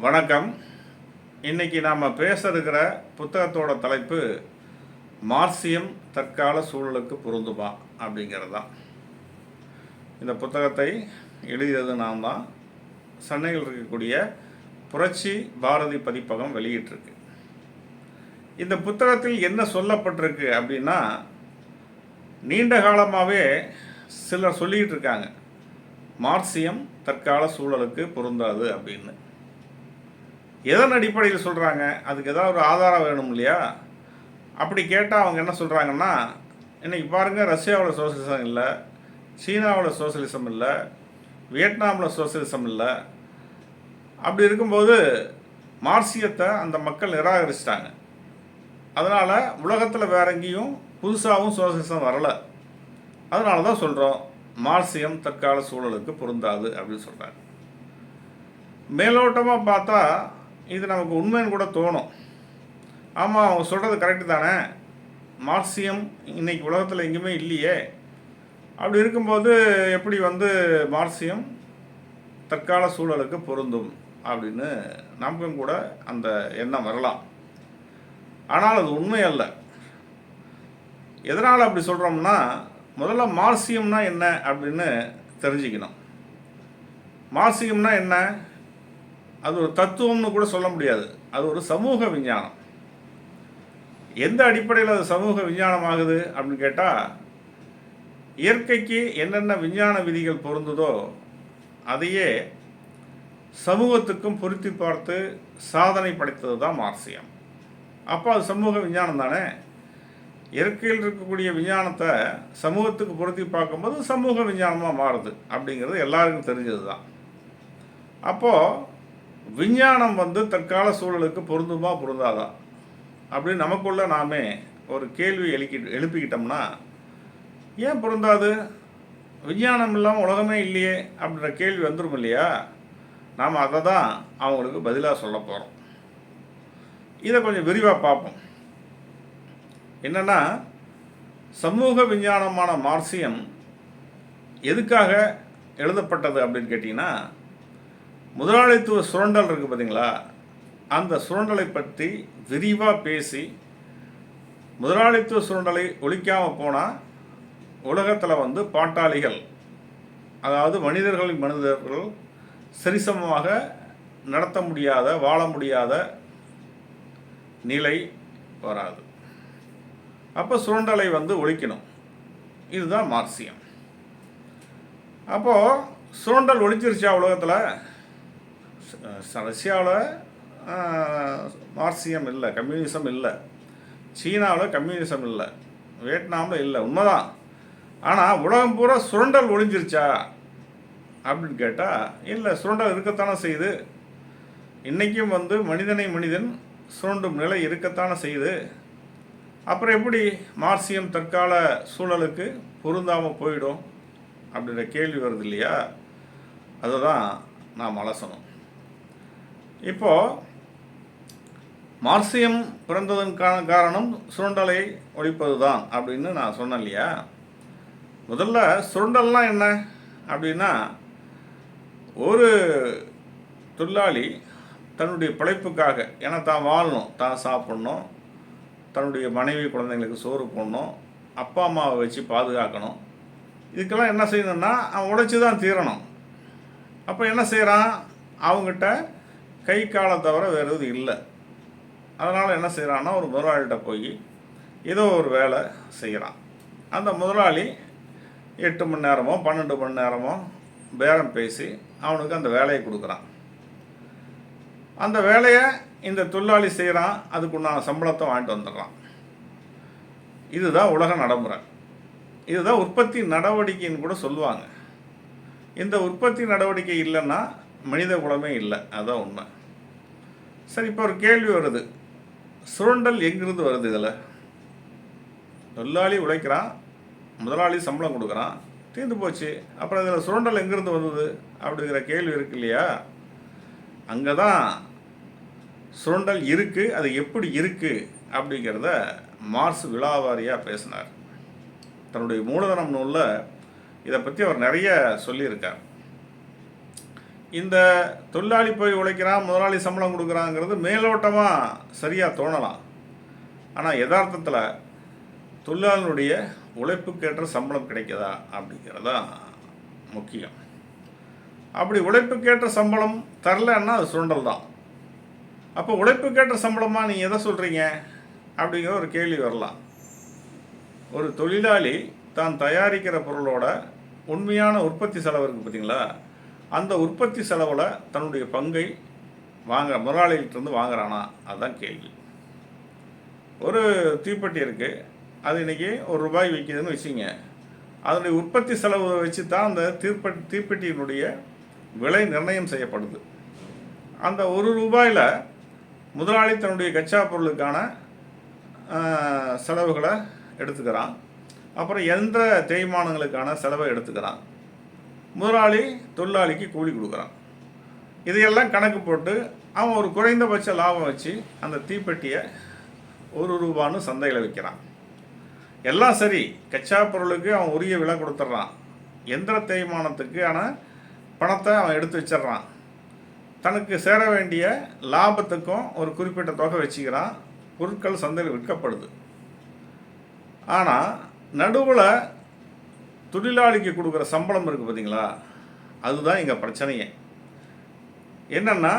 வணக்கம். இன்னைக்கு நாம் பேச இருக்கிற புத்தகத்தோட தலைப்பு மார்க்சியம் தற்கால சூழலுக்கு பொருந்துமா அப்படிங்கிறது தான். இந்த புத்தகத்தை எழுதியது நான் தான். சென்னையில் இருக்கக்கூடிய புரட்சி பாரதி பதிப்பகம் வெளியிட்டிருக்கு. இந்த புத்தகத்தில் என்ன சொல்லப்பட்டிருக்கு அப்படின்னா, நீண்ட காலமாகவே சிலர் சொல்லிக்கிட்டு இருக்காங்க மார்க்சியம் தற்கால சூழலுக்கு பொருந்தாது அப்படின்னு. எதன் அடிப்படையில் சொல்கிறாங்க? அதுக்கு ஏதாவது ஒரு ஆதாரம் வேணும் இல்லையா? அப்படி கேட்டால் அவங்க என்ன சொல்கிறாங்கன்னா, இன்றைக்கி பாருங்கள், ரஷ்யாவில் சோசியலிசம் இல்லை, சீனாவில் சோசியலிசம் இல்லை, வியட்நாமில் சோசியலிசம் இல்லை. அப்படி இருக்கும்போது மார்க்சியத்தை அந்த மக்கள் நிராகரிச்சிட்டாங்க. அதனால் உலகத்தில் வேற எங்கேயும் புதுசாகவும் சோசியலிசம் வரலை. அதனால தான் சொல்கிறோம் மார்க்சியம் தற்கால சூழலுக்கு பொருந்தாது அப்படின்னு சொல்கிறாங்க. மேலோட்டமாக பார்த்தா இது நமக்கு உண்மைன்னு கூட தோணும். ஆமாம், அவங்க சொல்கிறது கரெக்டு தானே, மார்க்சியம் இன்னைக்கு உலகத்தில் எங்கேயுமே இல்லையே. அப்படி இருக்கும்போது எப்படி மார்க்சியம் தற்கால சூழலுக்கு பொருந்தும் அப்படின்னு நமக்கும் கூட அந்த எண்ணம் வரலாம். ஆனால் அது உண்மை அல்ல. எதனால் அப்படி சொல்கிறோம்னா, முதல்ல மார்க்சியம்னா என்ன அப்படின்னு தெரிஞ்சுக்கணும். மார்க்சியம்னா என்ன? அது ஒரு தத்துவம்னு கூட சொல்ல முடியாது. அது ஒரு சமூக விஞ்ஞானம். எந்த அடிப்படையில் அது சமூக விஞ்ஞானம் ஆகுது அப்படின்னு கேட்டால், இயற்கைக்கு என்னென்ன விஞ்ஞான விதிகள் பொருந்துதோ அதையே சமூகத்துக்கும் பொருத்தி பார்த்து சாதனை படைத்தது தான் மார்க்சியம். அப்போ அது சமூக விஞ்ஞானம் தானே. இயற்கையில் இருக்கக்கூடிய விஞ்ஞானத்தை சமூகத்துக்கு பொருத்தி பார்க்கும்போது சமூக விஞ்ஞானமாக மாறுது அப்படிங்கிறது எல்லாருக்கும் தெரிஞ்சது தான். அப்போது விஞ்ஞானம் தற்கால சூழலுக்கு பொருந்துமா பொருந்தாதா அப்படின்னு நமக்குள்ள நாமே ஒரு கேள்வி எழுப்பிக்கிட்டோம்னா, ஏன் பொருந்தாது? விஞ்ஞானம் இல்லாமல் உலகமே இல்லையே அப்படின்ற கேள்வி வந்துடும் இல்லையா? நாம் அதை தான் அவங்களுக்கு பதிலாக சொல்ல போகிறோம். இதை கொஞ்சம் விரிவாக பார்ப்போம். என்னென்னா, சமூக விஞ்ஞானமான மார்க்சியம் எதுக்காக எழுதப்பட்டது அப்படின்னு கேட்டிங்கன்னா, முதலாளித்துவ சுரண்டல் இருக்குது பார்த்தீங்களா, அந்த சுரண்டலை பற்றி விரிவாக பேசி முதலாளித்துவ சுரண்டலை ஒழிக்காமல் போனால் உலகத்தில் பாட்டாளிகள், அதாவது மனிதர்கள் சரிசமமாக நடத்த முடியாத, வாழ முடியாத நிலை வராது. அப்போ சுரண்டலை ஒழிக்கணும். இதுதான் மார்க்சியம். அப்போது சுரண்டல் ஒழிச்சிருச்சா உலகத்தில்? ரஷ்யாவில் மார்க்சியம் இல்லை, கம்யூனிசம் இல்லை, சீனாவில் கம்யூனிசம் இல்லை, வியட்நாமில் இல்லை, உண்மைதான். ஆனால் உலகம் பூரா சுரண்டல் ஒழிஞ்சிருச்சா அப்படின்னு கேட்டால் இல்லை, சுரண்டல் இருக்கத்தானே செய்யுது. இன்றைக்கும் மனிதனை மனிதன் சுரண்டும் நிலை இருக்கத்தானே செய்யுது. அப்புறம் எப்படி மார்க்சியம் தற்கால சூழலுக்கு பொருந்தாமல் போயிடும் அப்படின்ற கேள்வி வருது இல்லையா? அதை தான் நாம் அலசணும். இப்போது மார்க்சியம் பிறந்ததற்கான காரணம் சுரண்டலை ஒழிப்பது தான் அப்படின்னு நான் சொன்னேன் இல்லையா? முதல்ல சுரண்டல்லாம் என்ன அப்படின்னா, ஒரு தொழிலாளி தன்னுடைய பிழைப்புக்காக, ஏன்னா தான் வாழணும், தான் சாப்பிட்ணும், தன்னுடைய மனைவி குழந்தைங்களுக்கு சோறு போடணும், அப்பா அம்மாவை வச்சு பாதுகாக்கணும், இதுக்கெல்லாம் என்ன செய்யணும்னா அவன் உழைச்சி தான் தீரணும். அப்போ என்ன செய்கிறான்? அவங்ககிட்ட கை காலை தவிர வேறு எதுவும் இல்லை. அதனால் என்ன செய்கிறான்னா, ஒரு முதலாளிகிட்ட போய் ஏதோ ஒரு வேலை செய்கிறான். அந்த முதலாளி 8 மணி நேரமோ 12 மணி நேரமோ பேரம் பேசி அவனுக்கு அந்த வேலையை கொடுக்குறான். அந்த வேலையை இந்த தொழிலாளி செய்கிறான், அதுக்குண்டான சம்பளத்தை வாங்கிட்டு வந்துடுறான். இதுதான் உலக நடைமுறை. இதுதான் உற்பத்தி நடவடிக்கைன்னு கூட சொல்லுவாங்க. இந்த உற்பத்தி நடவடிக்கை இல்லைன்னா மனித குலமே இல்லை, அதுதான் உண்மை. சரி, இப்போ ஒரு கேள்வி வருது, சுரண்டல் எங்கிருந்து வருது? இதில் தொழிலாளி உழைக்கிறான், முதலாளி சம்பளம் கொடுக்குறான், தீர்ந்து போச்சு. அப்புறம் இதில் சுரண்டல் எங்கிருந்து வந்தது அப்படிங்கிற கேள்வி இருக்கு இல்லையா? அங்கே தான் சுரண்டல் இருக்குது. அது எப்படி இருக்குது அப்படிங்கிறத மார்க்ஸ் விலாவாரியாக பேசினார். தன்னுடைய மூலதனம் நூலில் இதை பற்றி அவர் நிறைய சொல்லியிருக்கார். இந்த தொழிலாளி போய் உழைக்கிறான், முதலாளி சம்பளம் கொடுக்குறாங்கிறது மேலோட்டமாக சரியாக தோணலாம். ஆனால் யதார்த்தத்தில் தொழிலாளனுடைய உழைப்புக்கேற்ற சம்பளம் கிடைக்குதா அப்படிங்கிறதான் முக்கியம். அப்படி உழைப்புக்கேற்ற சம்பளம் தரலன்னா அது சுரண்டல் தான். அப்போ உழைப்புக்கேற்ற சம்பளமாக நீங்கள் எதை சொல்கிறீங்க அப்படிங்கிற ஒரு கேள்வி வரலாம். ஒரு தொழிலாளி தான் தயாரிக்கிற பொருளோட உண்மையான உற்பத்தி செலவு இருக்குது பார்த்தீங்களா, அந்த உற்பத்தி செலவில் தன்னுடைய பங்கை முதலாளிகிட்டேருந்து வாங்குறானா, அதுதான் கேள்வி. ஒரு தீப்பெட்டி இருக்குது, அது இன்றைக்கி ₹1 விற்கிதுன்னு வச்சுங்க. அதனுடைய உற்பத்தி செலவு வச்சு தான் அந்த தீப்பெட்டியினுடைய விலை நிர்ணயம் செய்யப்படுது. அந்த ₹1 முதலாளி தன்னுடைய கச்சா பொருளுக்கான செலவுகளை எடுத்துக்கிறான். அப்புறம் எந்திர தேய்மானங்களுக்கான செலவை எடுத்துக்கிறான். முதலாளி தொழிலாளிக்கு கூலி கொடுக்குறான். இதையெல்லாம் கணக்கு போட்டு அவன் ஒரு குறைந்தபட்ச லாபம் வச்சு அந்த தீப்பெட்டியை ₹1 சந்தையில் விற்கிறான். எல்லாம் சரி, கச்சா பொருளுக்கு அவன் உரிய விலை கொடுத்துட்றான். எந்திர தேய்மானத்துக்கான பணத்தை அவன் எடுத்து வச்சிட்றான். தனக்கு சேர வேண்டிய லாபத்துக்கும் ஒரு குறிப்பிட்ட தொகை வச்சுக்கிறான். பொருட்கள் சந்தையில் விற்கப்படுது. ஆனால் நடுவில் தொழிலாளிக்கு கொடுக்குற சம்பளம் இருக்குது பார்த்தீங்களா, அதுதான் இங்கே பிரச்சனையே. என்னென்னா,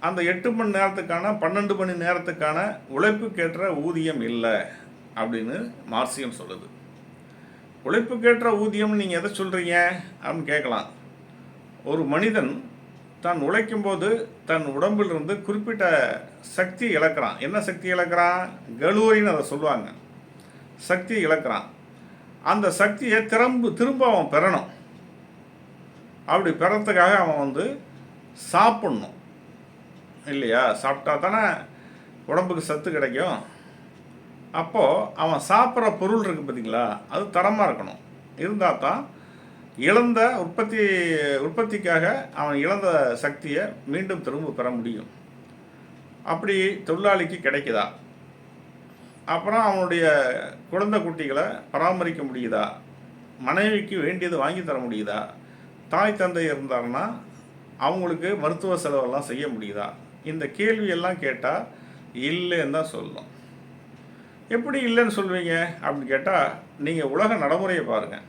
அந்த 8 மணி நேரத்துக்கான 12 மணி நேரத்துக்கான உழைப்புக்கேற்ற ஊதியம் இல்லை அப்படின்னு மார்க்சியம் சொல்லுது. உழைப்புக்கேற்ற ஊதியம் நீங்கள் எதை சொல்கிறீங்க அப்படின்னு கேட்கலாம். ஒரு மனிதன் தான் உழைக்கும்போது தன் உடம்பிலிருந்து குறிப்பிட்ட சக்தி இழக்கிறான். என்ன சக்தி இழக்கிறான்? கலோரின்னு அதை சொல்லுவாங்க. சக்தி இழக்கிறான். அந்த சக்தியை திரும்ப அவன் பெறணும். அப்படி பெறத்துக்காக அவன் சாப்பிட்ணும் இல்லையா? சாப்பிட்டா தானே உடம்புக்கு சத்து கிடைக்கும். அப்போது அவன் சாப்பிட்ற பொருள் இருக்குது பார்த்தீங்களா, அது தரமாக இருக்கணும். இருந்தால் தான் இழந்த உற்பத்திக்காக அவன் இழந்த சக்தியை மீண்டும் திரும்ப பெற முடியும். அப்படி தொழிலாளிக்கு கிடைக்குதா? அப்புறம் அவனுடைய குழந்தை குட்டிகளை பராமரிக்க முடியுதா? மனைவிக்கு வேண்டியது வாங்கி தர முடியுதா? தாய் தந்தை இருந்தாருன்னா அவங்களுக்கு மருத்துவ செலவெல்லாம் செய்ய முடியுதா? இந்த கேள்வியெல்லாம் கேட்டால் இல்லைன்னு தான் சொல்லணும். எப்படி இல்லைன்னு சொல்வீங்க அப்படின்னு கேட்டால், நீங்கள் உலக நடைமுறையை பாருங்கள்.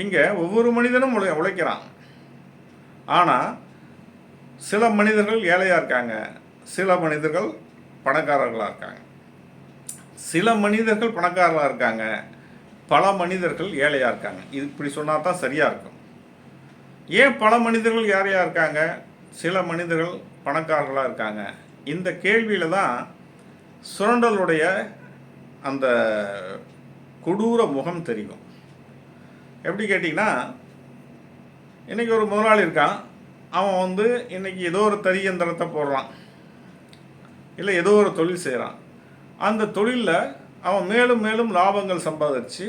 இங்கே ஒவ்வொரு மனிதனும் உழைக்கிறான். ஆனால் சில மனிதர்கள் ஏழையாக இருக்காங்க, சில மனிதர்கள் பணக்காரர்களாக இருக்காங்க. சில மனிதர்கள் பணக்காரர்களாக இருக்காங்க, பல மனிதர்கள் ஏழையாக இருக்காங்க. இது இப்படி சொன்னால் தான் சரியாக இருக்கும். ஏன் பல மனிதர்கள் ஏழையாக இருக்காங்க, சில மனிதர்கள் பணக்காரர்களாக இருக்காங்க? இந்த கேள்வியில் தான் சுரண்டலுடைய அந்த கொடூர முகம் தெரியும். எப்படி கேட்டிங்கன்னா, இன்றைக்கி ஒரு முதலாளி இருக்கான். அவன் இன்றைக்கி ஏதோ ஒரு தறி இயந்திரத்தை போடுறான், இல்லை ஏதோ ஒரு தொழில் செய்கிறான். அந்த தொழிலில் அவன் மேலும் மேலும் லாபங்கள் சம்பாதிச்சு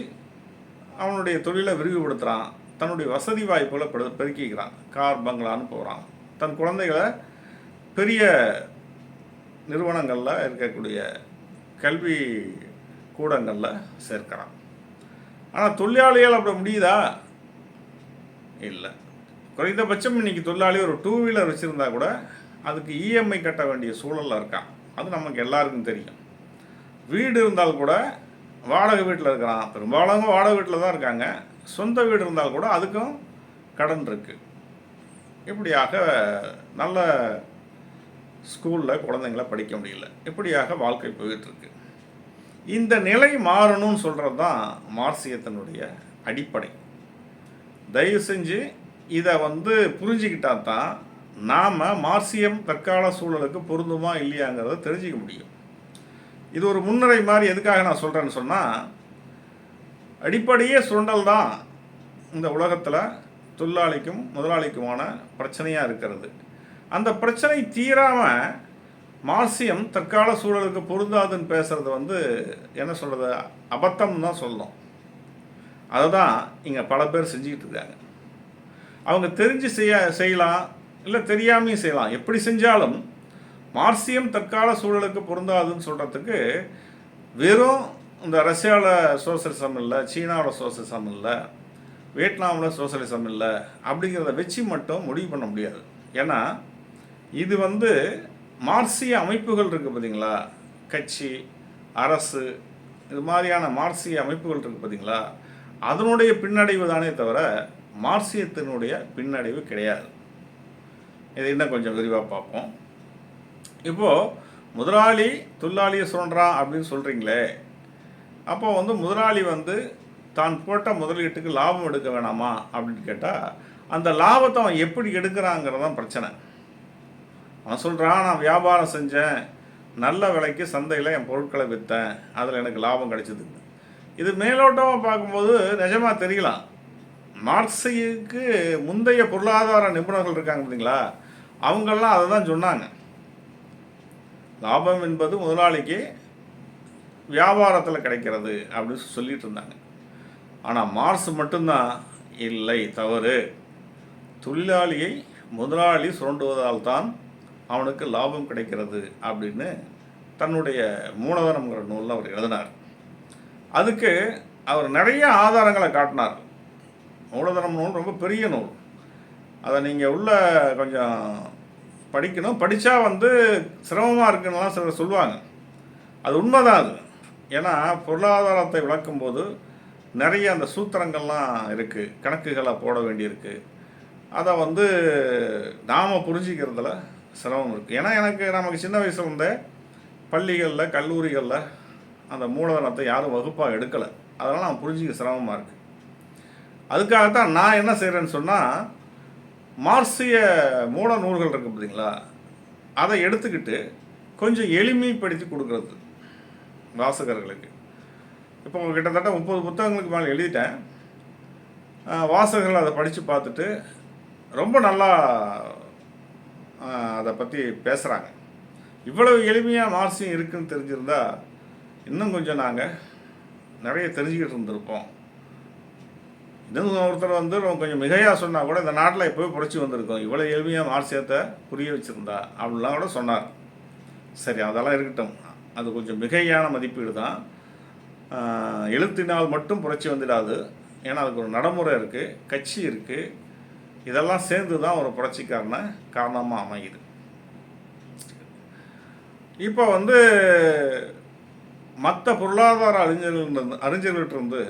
அவனுடைய தொழிலை விரிவுபடுத்துகிறான். தன்னுடைய வசதி வாய்ப்புகளை பெருக்கிக்கிறான். கார் பங்களான்னு போகிறான். தன் குழந்தைகளை பெரிய நிறுவனங்களில் இருக்கக்கூடிய கல்வி கூடங்களில் சேர்க்கிறான். ஆனால் தொழிலாளிகள் அப்படி முடியுதா? இல்லை. குறைந்தபட்சம் இன்றைக்கி தொழிலாளி ஒரு 2 வீலர் வச்சுருந்தா கூட அதுக்கு இஎம்ஐ கட்ட வேண்டிய சூழலில் இருக்கான். அது நமக்கு எல்லாருக்கும் தெரியும். வீடு இருந்தால் கூட வாடகை வீட்டில் இருக்கிறான். பெரும்பாலும் வாடகை வீட்டில் தான் இருக்காங்க. சொந்த வீடு இருந்தால் கூட அதுக்கும் கடன் இருக்குது. இப்படியாக நல்ல ஸ்கூலில் குழந்தைங்கள படிக்க முடியல. இப்படியாக வாழ்க்கை போயிட்டுருக்கு. இந்த நிலை மாறணும்னு சொல்கிறது தான் மார்க்சியத்தினுடைய அடிப்படை. தயவு செஞ்சு இதை புரிஞ்சுக்கிட்டா தான் நாம் மார்க்சியம் தற்கால சூழலுக்கு பொருந்துமா இல்லையாங்கிறத தெரிஞ்சிக்க முடியும். இது ஒரு முன்னுரை மாதிரி. எதுக்காக நான் சொல்கிறேன்னு சொன்னால், அடிப்படையே சுரண்டல் தான் இந்த உலகத்தில் தொழிலாளிக்கும் முதலாளிக்குமான பிரச்சனையாக இருக்கிறது. அந்த பிரச்சனை தீராமல் மார்க்சியம் தற்கால சூழலுக்கு பொருந்தாதுன்னு பேசுகிறது என்ன சொல்கிறது, அபத்தம் தான் சொல்லணும். அதை தான் இங்கே பல பேர் செஞ்சுக்கிட்டு இருக்காங்க. அவங்க தெரிஞ்சு செய்யலாம், இல்லை தெரியாமையும் செய்யலாம். எப்படி செஞ்சாலும் மார்க்சியம் தற்கால சூழலுக்கு பொருந்தாதுன்னு சொல்கிறதுக்கு வெறும் இந்த ரஷ்யாவில் சோசியலிசம் இல்லை, சீனாவில் சோசியலிசம் இல்லை, வியட்நாமில் சோசியலிசம் இல்லை அப்படிங்கிறத வச்சு மட்டும் முடிவு பண்ண முடியாது. ஏன்னா இது வந்து மார்க்சிய அமைப்புகள் இருக்குது பார்த்தீங்களா, கட்சி, அரசு, இது மாதிரியான மார்க்சிய அமைப்புகள் இருக்குது பார்த்தீங்களா, அதனுடைய பின்னடைவு தானே தவிர மார்க்சியத்தினுடைய பின்னடைவு கிடையாது. இதை இன்னும் கொஞ்சம் விரிவாக பார்ப்போம். இப்போது முதலாளி தொழிலாளியை சுரண்டான் அப்படின்னு சொல்கிறீங்களே, அப்போ வந்து முதலாளி வந்து தான் போட்ட முதலீட்டுக்கு லாபம் எடுக்க வேணாமா அப்படின்னு கேட்டால், அந்த லாபத்தை அவன் எப்படி எடுக்கிறாங்கிறதான் பிரச்சனை. அவன் சொல்கிறான், நான் வியாபாரம் செஞ்சேன், நல்ல விலைக்கு சந்தையில் என் பொருட்களை விற்றேன், அதில் எனக்கு லாபம் கிடைச்சிது. இது மேலோட்டமாக பார்க்கும்போது நிஜமாக தெரியலாம். மார்க்ஸுக்கு முந்தைய பொருளாதார நிபுணர்கள் இருக்காங்க பார்த்தீங்களா, அவங்கெல்லாம் அதை தான் சொன்னாங்க. லாபம் என்பது முதலாளிக்கு வியாபாரத்தில் கிடைக்கிறது அப்படின்னு சொல்லிட்டு இருந்தாங்க. ஆனால் மார்க்ஸ் மட்டும்தான் இல்லை, தவறு, தொழிலாளியை முதலாளி சுரண்டுவதால் தான் அவனுக்கு லாபம் கிடைக்கிறது அப்படின்னு தன்னுடைய மூலதனம்ங்கிற நூலில் அவர் எழுதினார். அதுக்கு அவர் நிறைய ஆதாரங்களை காட்டினார். மூலதனம் நூல் ரொம்ப பெரிய நூல், அதை நீங்கள் உள்ள கொஞ்சம் படிக்கணும். படித்தா வந்து சிரமமாக இருக்குன்னுலாம் சிலர் சொல்லுவாங்க. அது உண்மைதான் அது. ஏன்னா பொருளாதாரத்தை விளக்கும்போது நிறைய அந்த சூத்திரங்கள்லாம் இருக்குது, கணக்குகளை போட வேண்டியிருக்கு. அதை வந்து நாம் புரிஞ்சிக்கிறதுல சிரமம் இருக்குது. ஏன்னா நமக்கு சின்ன வயசுல இருந்தே பள்ளிகளில் கல்லூரிகளில் அந்த மூலதனத்தை யாரும் வகுப்பாக எடுக்கலை. அதனால் நான் புரிஞ்சிக்க சிரமமாக இருக்குது. அதுக்காகத்தான் நான் என்ன செய்கிறேன்னு சொன்னால், மார்க்சிய மூல நூல்கள் இருக்குது பார்த்தீங்களா, அதை எடுத்துக்கிட்டு கொஞ்சம் எளிமைப்படுத்தி கொடுக்குறது வாசகர்களுக்கு. இப்போ கிட்டத்தட்ட 30 புத்தகங்களுக்கு மேலே எழுதிட்டேன். வாசகர்கள் அதை படித்து பார்த்துட்டு ரொம்ப நல்லா அதை பற்றி பேசுகிறாங்க. இவ்வளவு எளிமையாக மார்க்சியம் இருக்குதுன்னு தெரிஞ்சிருந்தா இன்னும் கொஞ்சம் நாங்கள் நிறைய தெரிஞ்சுக்கிட்டு இருந்திருப்போம். இன்னும் ஒருத்தர் வந்து கொஞ்சம் மிகையாக சொன்னால் கூட இந்த நாட்டில் எப்போவே புரட்சி வந்திருக்கோம், இவ்வளோ எளிமையாக மார்க்சியத்தை புரிய வச்சுருந்தா அப்படிலாம் கூட சொன்னார். சரி, அதெல்லாம் இருக்கட்டும், அது கொஞ்சம் மிகையான மதிப்பீடு தான். எழுத்தினால் மட்டும் புரட்சி வந்துடாது. ஏன்னா அதுக்கு ஒரு நடைமுறை இருக்குது, கட்சி இருக்குது, இதெல்லாம் சேர்ந்து தான் ஒரு புரட்சிக்காரன காரணமாக அமையுது. இப்போ வந்து மற்ற பொருளாதார அறிஞர்கள்ட்டிருந்து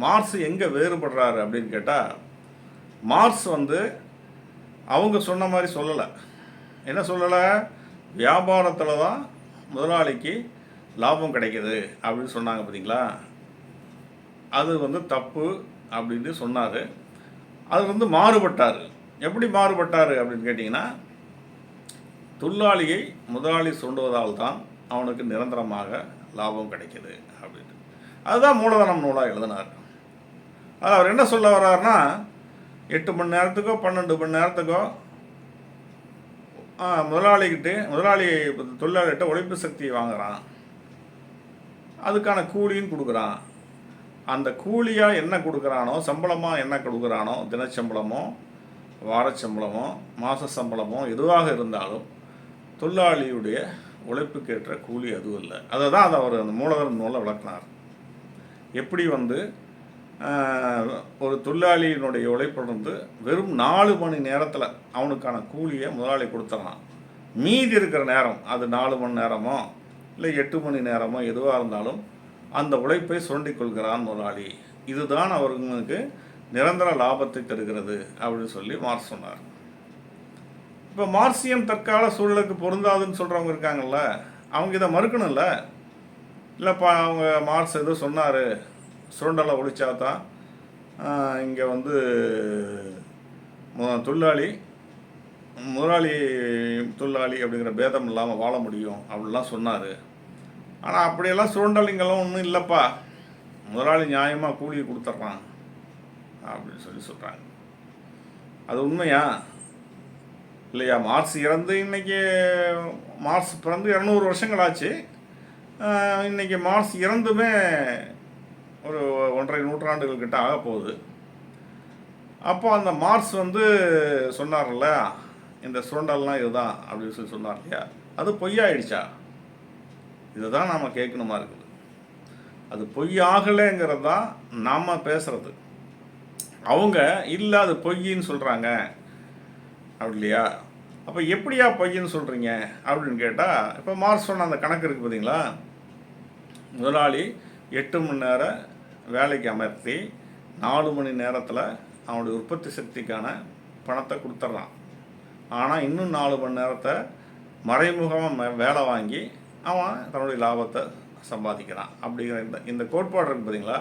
மார்க்ஸ் எங்கே வேறுபடுறாரு அப்படின்னு கேட்டால், மார்க்ஸ் வந்து அவங்க சொன்ன மாதிரி சொல்லலை. என்ன சொல்லலை? வியாபாரத்தில் தான் முதலாளிக்கு லாபம் கிடைக்கிது அப்படின்னு சொன்னாங்க பார்த்தீங்களா, அது வந்து தப்பு அப்படின்னு சொன்னார். அது வந்து மாறுபட்டார். எப்படி மாறுபட்டார் அப்படின்னு கேட்டிங்கன்னா, தொழிலாளியை முதலாளி சுரண்டுவதால் தான் அவனுக்கு நிரந்தரமாக லாபம் கிடைக்கிது அப்படின்ட்டு. அதுதான் மூலதனம் நூலாக எழுதினார். அது அவர் என்ன சொல்ல வர்றாருன்னா, 8 மணி நேரத்துக்கோ 12 மணி நேரத்துக்கோ முதலாளி தொழிலாளிகிட்ட உழைப்பு சக்தியை வாங்குகிறான், அதுக்கான கூலின்னு கொடுக்குறான். அந்த கூலியாக என்ன கொடுக்குறானோ, சம்பளமாக என்ன கொடுக்குறானோ, தினச்சம்பளமோ வாரச்சம்பளமோ மாத சம்பளமோ எதுவாக இருந்தாலும் தொழிலாளியுடைய உழைப்புக்கேற்ற கூலி அதுவும் இல்லை. அதை தான் அவர் அந்த மூலதனம் நூலை விளக்கினார். எப்படி வந்து ஒரு தொழிலாளியினுடைய உழைப்பிலிருந்து வெறும் 4 மணி நேரத்தில் அவனுக்கான கூலியை முதலாளி கொடுத்துடலாம். மீதி இருக்கிற நேரம், அது 4 மணி நேரமோ இல்லை 8 மணி நேரமோ எதுவாக இருந்தாலும் அந்த உழைப்பை சுரண்டிக் கொள்கிறான் முதலாளி. இதுதான் அவர்களுக்கு நிரந்தர லாபத்தை தருகிறது அப்படின்னு சொல்லி மார்க்ஸ் சொன்னார். இப்போ மார்க்சியம் தற்கால சூழலுக்கு பொருந்தாதுன்னு சொல்கிறவங்க இருக்காங்கல்ல, அவங்க இதை மறுக்கணும்ல. இல்லைப்பா, அவங்க மார்க்ஸ் எதுவும் சொன்னார், சுரண்டலை ஒழிச்சாதான் இங்கே வந்து முதலாளி தொழிலாளி அப்படிங்கிற பேதம் இல்லாமல் வாழ முடியும் அப்படிலாம் சொன்னார். ஆனால் அப்படியெல்லாம் சுரண்டலிங்கெல்லாம் ஒன்றும் இல்லைப்பா, முதலாளி நியாயமாக கூலியை கொடுத்துட்றான் அப்படின்னு சொல்கிறாங்க. அது உண்மையா இல்லையா? மார்க்ஸ் இறந்து இன்றைக்கி, மார்க்ஸ் பிறந்து 200 வருஷங்கள் ஆச்சு. இன்றைக்கி மார்க்ஸ் இறந்துமே ஒரு 1.5 நூற்றாண்டுகள் கிட்ட ஆக போகுது. அப்போ அந்த மார்க்ஸ் வந்து சொன்னார்ல, இந்த சுரண்டல்லாம் இதுதான் அப்படின்னு சொல்லி சொன்னார் இல்லையா, அது பொய்யாயிடுச்சா? இதை தான் நாம் கேட்கணுமா இருக்குது. அது பொய்யாகலைங்கிறது தான் நாம் பேசுகிறது. அவங்க இல்லை அது பொய்ன்னு சொல்கிறாங்க அப்படி இல்லையா? அப்போ எப்படியா பொய்ன்னு சொல்கிறீங்க அப்படின்னு கேட்டால், இப்போ மார்க்ஸ் சொன்ன அந்த கணக்கு இருக்குது பார்த்தீங்களா, முதலாளி 8 மணி நேரம் வேலைக்கு அமர்த்தி 4 மணி நேரத்தில் அவனுடைய உற்பத்தி சக்திக்கான பணத்தை கொடுத்துட்றான். ஆனால் இன்னும் 4 மணி நேரத்தை மறைமுகமாக வேலை வாங்கி அவன் தன்னுடைய லாபத்தை சம்பாதிக்கிறான். அப்படிங்கிற இந்த கோட்பாடு இருக்குது பார்த்தீங்களா,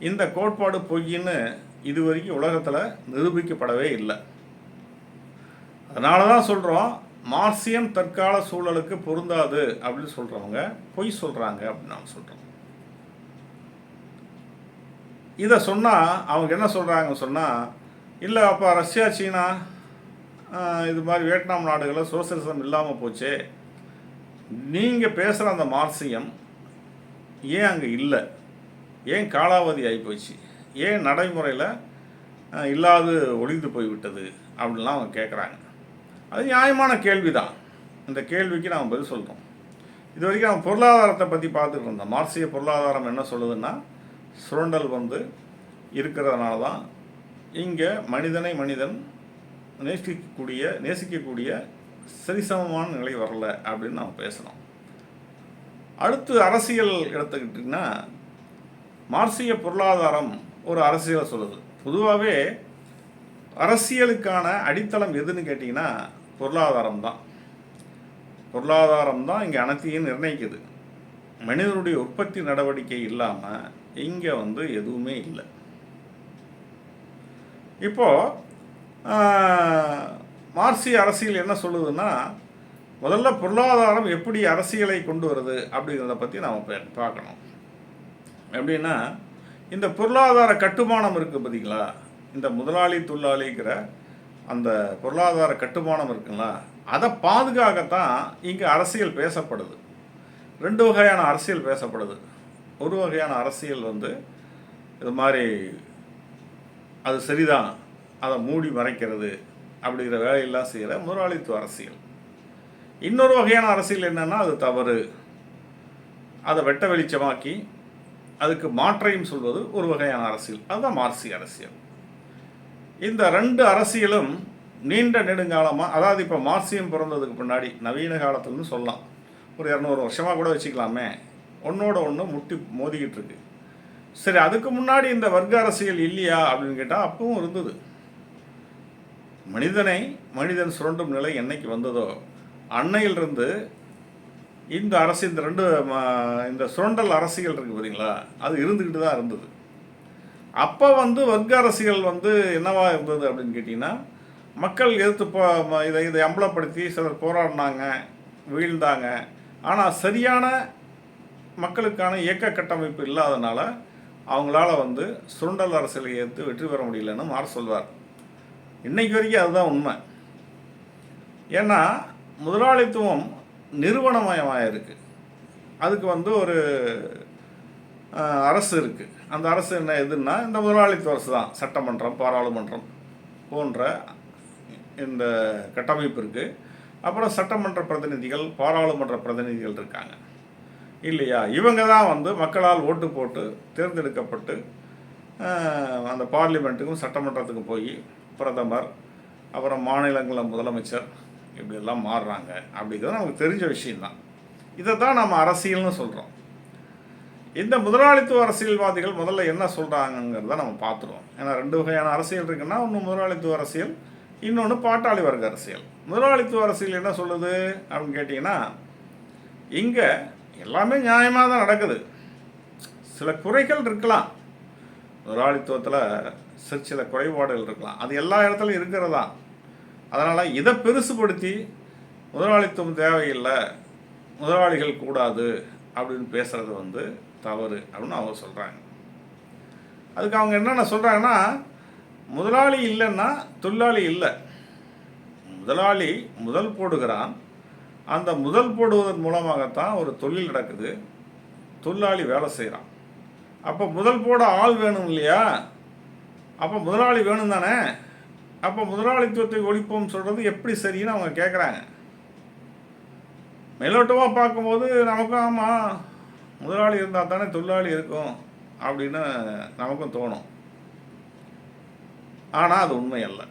இந்த கோட்பாடு பொய்ன்னு இது வரைக்கும் உலகத்தில் நிரூபிக்கப்படவே இல்லை. அதனால தான் சொல்கிறோம், மார்க்சியம் தற்கால சூழலுக்கு பொருந்தாது அப்படின்னு சொல்கிறவங்க பொய் சொல்கிறாங்க அப்படின்னு நான் சொல்கிறோம். இதை சொன்னால் அவங்க என்ன சொல்கிறாங்கன்னு சொன்னால், இல்லை அப்போ ரஷ்யா, சீனா, இது மாதிரி வியட்நாம் நாடுகளில் சோசியலிசம் இல்லாமல் போச்சே, நீங்கள் பேசுகிற அந்த மார்க்சியம் ஏன் அங்கே இல்லை, ஏன் காலாவதி ஆகிப்போச்சு, ஏன் நடைமுறையில் இல்லாது ஒழிந்து போய்விட்டது அப்படின்லாம் அவங்க கேட்குறாங்க. அது நியாயமான கேள்வி தான். இந்த கேள்விக்கு நாம் பதில் சொல்கிறோம். இது வரைக்கும் நம்ம பொருளாதாரத்தை பற்றி பார்த்துட்டு இருந்தோம். மார்க்சிய பொருளாதாரம் என்ன சொல்லுதுன்னா, சுரண்டல் இருக்கிறதுனால தான் இங்கே மனிதன் நேசிக்கக்கூடிய சரிசமமான நிலை வரல அப்படின்னு நாம் பேசணும். அடுத்து அரசியல் எடுத்துக்கிட்டிங்கன்னா, மார்க்சிய பொருளாதாரம் ஒரு அரசியலை சொல்லுது. பொதுவாகவே அரசியலுக்கான அடித்தளம் எதுன்னு கேட்டிங்கன்னா பொருளாதாரம் தான் இங்கே அனைத்தையும் நிர்ணயிக்குது. மனிதனுடைய உற்பத்தி நடவடிக்கை இல்லாமல் இங்கே எதுவுமே இல்லை. இப்போது மார்க்சிய அரசியல் என்ன சொல்லுதுன்னா, முதல்ல பொருளாதாரம் எப்படி அரசியலை கொண்டு வருது அப்படிங்கிறத பற்றி நாம் பார்க்கணும். எப்படின்னா, இந்த பொருளாதார கட்டுமானம் இருக்குது பார்த்தீங்களா, இந்த முதலாளி தொழிலாளிங்கிற அந்த பொருளாதார கட்டுமானம் இருக்குங்களா, அதை பாதுகாக்கத்தான் இங்கே அரசியல் பேசப்படுது. 2 வகையான அரசியல் பேசப்படுது. ஒரு வகையான அரசியல் இது மாதிரி அது சரிதான், அதை மூடி மறைக்கிறது அப்படிங்கிற வேலையெல்லாம் செய்கிற முதலாளித்துவ அரசியல். இன்னொரு வகையான அரசியல் என்னென்னா, அது தவறு, அதை வெட்ட வெளிச்சமாக்கி அதுக்கு மாற்றையும் சொல்வது ஒரு வகையான அரசியல். அதுதான் மார்க்சிய அரசியல். இந்த 2 அரசியலும் நீண்ட நெடுங்காலமாக, அதாவது இப்போ மார்க்சியம் பிறந்ததுக்கு பின்னாடி நவீன காலத்துலன்னு சொல்லலாம், ஒரு 200 வருஷமாக கூட வச்சுக்கலாமே, ஒன்றோட ஒன்று முட்டி மோதிக்கிட்டு இருக்கு. சரி, அதுக்கு முன்னாடி இந்த வர்க்க அரசியல் இல்லையா அப்படின்னு கேட்டால் அப்பவும் இருந்தது. மனிதன் சுரண்டும் நிலை என்னைக்கு வந்ததோ அன்னையிலிருந்து இந்த அரசியல் இந்த சுரண்டல் அரசியல் இருக்குது பார்த்தீங்களா, அது இருந்துக்கிட்டு தான் இருந்தது. அப்போ வர்க்க அரசியல் என்னவா இருந்தது அப்படின்னு கேட்டிங்கன்னா, மக்கள் எதிர்த்து இதை அம்பலப்படுத்தி சிலர் போராடினாங்க, வீழ்ந்தாங்க. ஆனால் சரியான மக்களுக்கான இயக்க கட்டமைப்பு இல்லாதனால அவங்களால சுரண்டல் அரசியலை எதிர்த்து வெற்றி பெற முடியலன்னு மார்க்ஸ் சொல்வார். இன்னைக்கு வரைக்கும் அதுதான் உண்மை. ஏன்னா முதலாளித்துவம் நிறுவனமயமாக இருக்குது. அதுக்கு ஒரு அரசு இருக்குது. அந்த அரசு எதுன்னா இந்த முதலாளித்துவ அரசு தான். சட்டமன்றம், பாராளுமன்றம் போன்ற இந்த கட்டமைப்பு இருக்குது. அப்புறம் சட்டமன்ற பிரதிநிதிகள், பாராளுமன்ற பிரதிநிதிகள் இருக்காங்க இல்லையா. இவங்க தான் மக்களால் ஓட்டு போட்டு தேர்ந்தெடுக்கப்பட்டு அந்த பார்லிமெண்ட்டுக்கும் சட்டமன்றத்துக்கும் போய் பிரதமர், அப்புறம் மாநிலங்களில் முதலமைச்சர் இப்படியெல்லாம் மாறுறாங்க. அப்படிங்கிறது நமக்கு தெரிஞ்ச விஷயந்தான். இதை தான் நம்ம அரசியல்னு சொல்கிறோம். இந்த முதலாளித்துவ அரசியல்வாதிகள் முதல்ல என்ன சொல்கிறாங்கங்கிறத நம்ம பார்த்துருவோம். ஏன்னா 2 வகையான அரசியல் இருக்குன்னா, ஒன்று முதலாளித்துவ அரசியல், இன்னொன்று பாட்டாளி வர்க்க அரசியல். முதலாளித்துவ அரசியல் என்ன சொல்லுது அப்படின்னு கேட்டிங்கன்னா, இங்கே எல்லாமே நியாயமாக தான் நடக்குது. சில குறைகள் இருக்கலாம், முதலாளித்துவத்தில் சில குறைபாடுகள் இருக்கலாம், அது எல்லா இடத்துலையும் இருக்கிறதா. அதனால் இதை பெருசுபடுத்தி முதலாளித்துவம் தேவையில்லை, முதலாளிகள் கூடாது அப்படின்னு பேசுகிறது தவறு அப்படின்னு அவங்க சொல்கிறாங்க. அதுக்கு அவங்க என்னென்ன சொல்கிறாங்கன்னா, முதலாளி இல்லைன்னா தொழிலாளி இல்லை. முதலாளி முதல் போடுகிறான், அந்த முதல் போடுவதன் மூலமாகத்தான் ஒரு தொழில் நடக்குது, தொழிலாளி வேலை செய்கிறான். அப்போ முதல் போட ஆள் வேணும் இல்லையா, அப்போ முதலாளி வேணும் தானே. அப்போ முதலாளித்துவத்தை ஒழிப்போம் சொல்கிறது எப்படி சரின்னு அவங்க கேட்குறாங்க. மேலோட்டமாக பார்க்கும்போது நமக்கும் ஆமாம், முதலாளி இருந்தால் தானே தொழிலாளி இருக்கும் அப்படின்னு நமக்கும் தோணும். ஆனால் அது உண்மை அல்ல.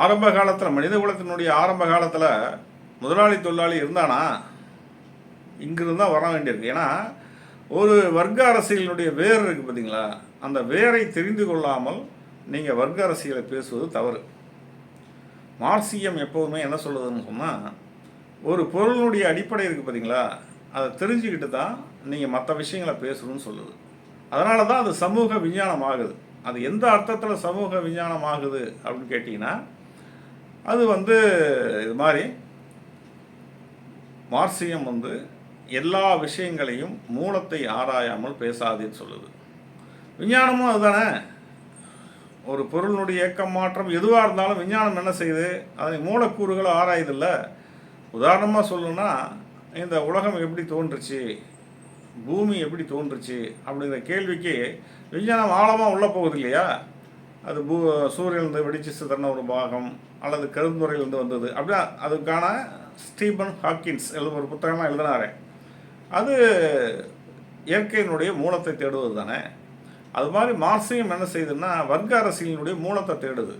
ஆரம்ப காலத்தில், மனித குலத்தினுடைய ஆரம்ப காலத்தில் முதலாளி தொழிலாளி இருந்தானா? இங்கிருந்து தான் வர வேண்டியிருக்கு. ஏன்னா ஒரு வர்க்க அரசியலினுடைய வேர் இருக்குது பார்த்தீங்களா, அந்த வேரை தெரிந்து கொள்ளாமல் நீங்கள் வர்க்க அரசியலை பேசுவது தவறு. மார்க்சியம் எப்போதுமே என்ன சொல்லுதுன்னு சொன்னால், ஒரு பொருளுடைய அடிப்படை இருக்குது பார்த்தீங்களா, அதை தெரிஞ்சுக்கிட்டு தான் நீங்கள் மற்ற விஷயங்களை பேசணும்னு சொல்லுது. அதனால தான் அது சமூக விஞ்ஞானம் ஆகுது. அது எந்த அர்த்தத்தில் சமூக விஞ்ஞானம் ஆகுது அப்படின்னு கேட்டிங்கன்னா, அது இது மாதிரி மார்க்சியம் எல்லா விஷயங்களையும் மூலத்தை ஆராயாமல் பேசாதேன்னு சொல்லுது. விஞ்ஞானமும் அதுதானே. ஒரு பொருளினுடைய இயக்கம் மாற்றம் எதுவாக இருந்தாலும் விஞ்ஞானம் என்ன செய்யுது, அதனை மூலக்கூறுகளை ஆராயுதில்ல. உதாரணமாக சொல்லணும்னா, இந்த உலகம் எப்படி தோன்றுச்சு, பூமி எப்படி தோன்றுச்சு அப்படிங்கிற கேள்விக்கு விஞ்ஞானம் ஆழமாக உள்ளே போகுது இல்லையா. அது சூரியனிலிருந்து வெடிச்சு சிதறின ஒரு பாகம் அல்லது கருந்துறையிலிருந்து வந்தது அப்படின்னா அதுக்கான ஸ்டீபன் ஹாக்கின்ஸ் ஒரு புத்தகமாக எழுதினாரே, அது இயற்கையினுடைய மூலத்தை தேடுவது தானே. அது மாதிரி மார்க்சியம் என்ன செய்யுதுன்னா, வர்க்க அரசியலினுடைய மூலத்தை தேடுது.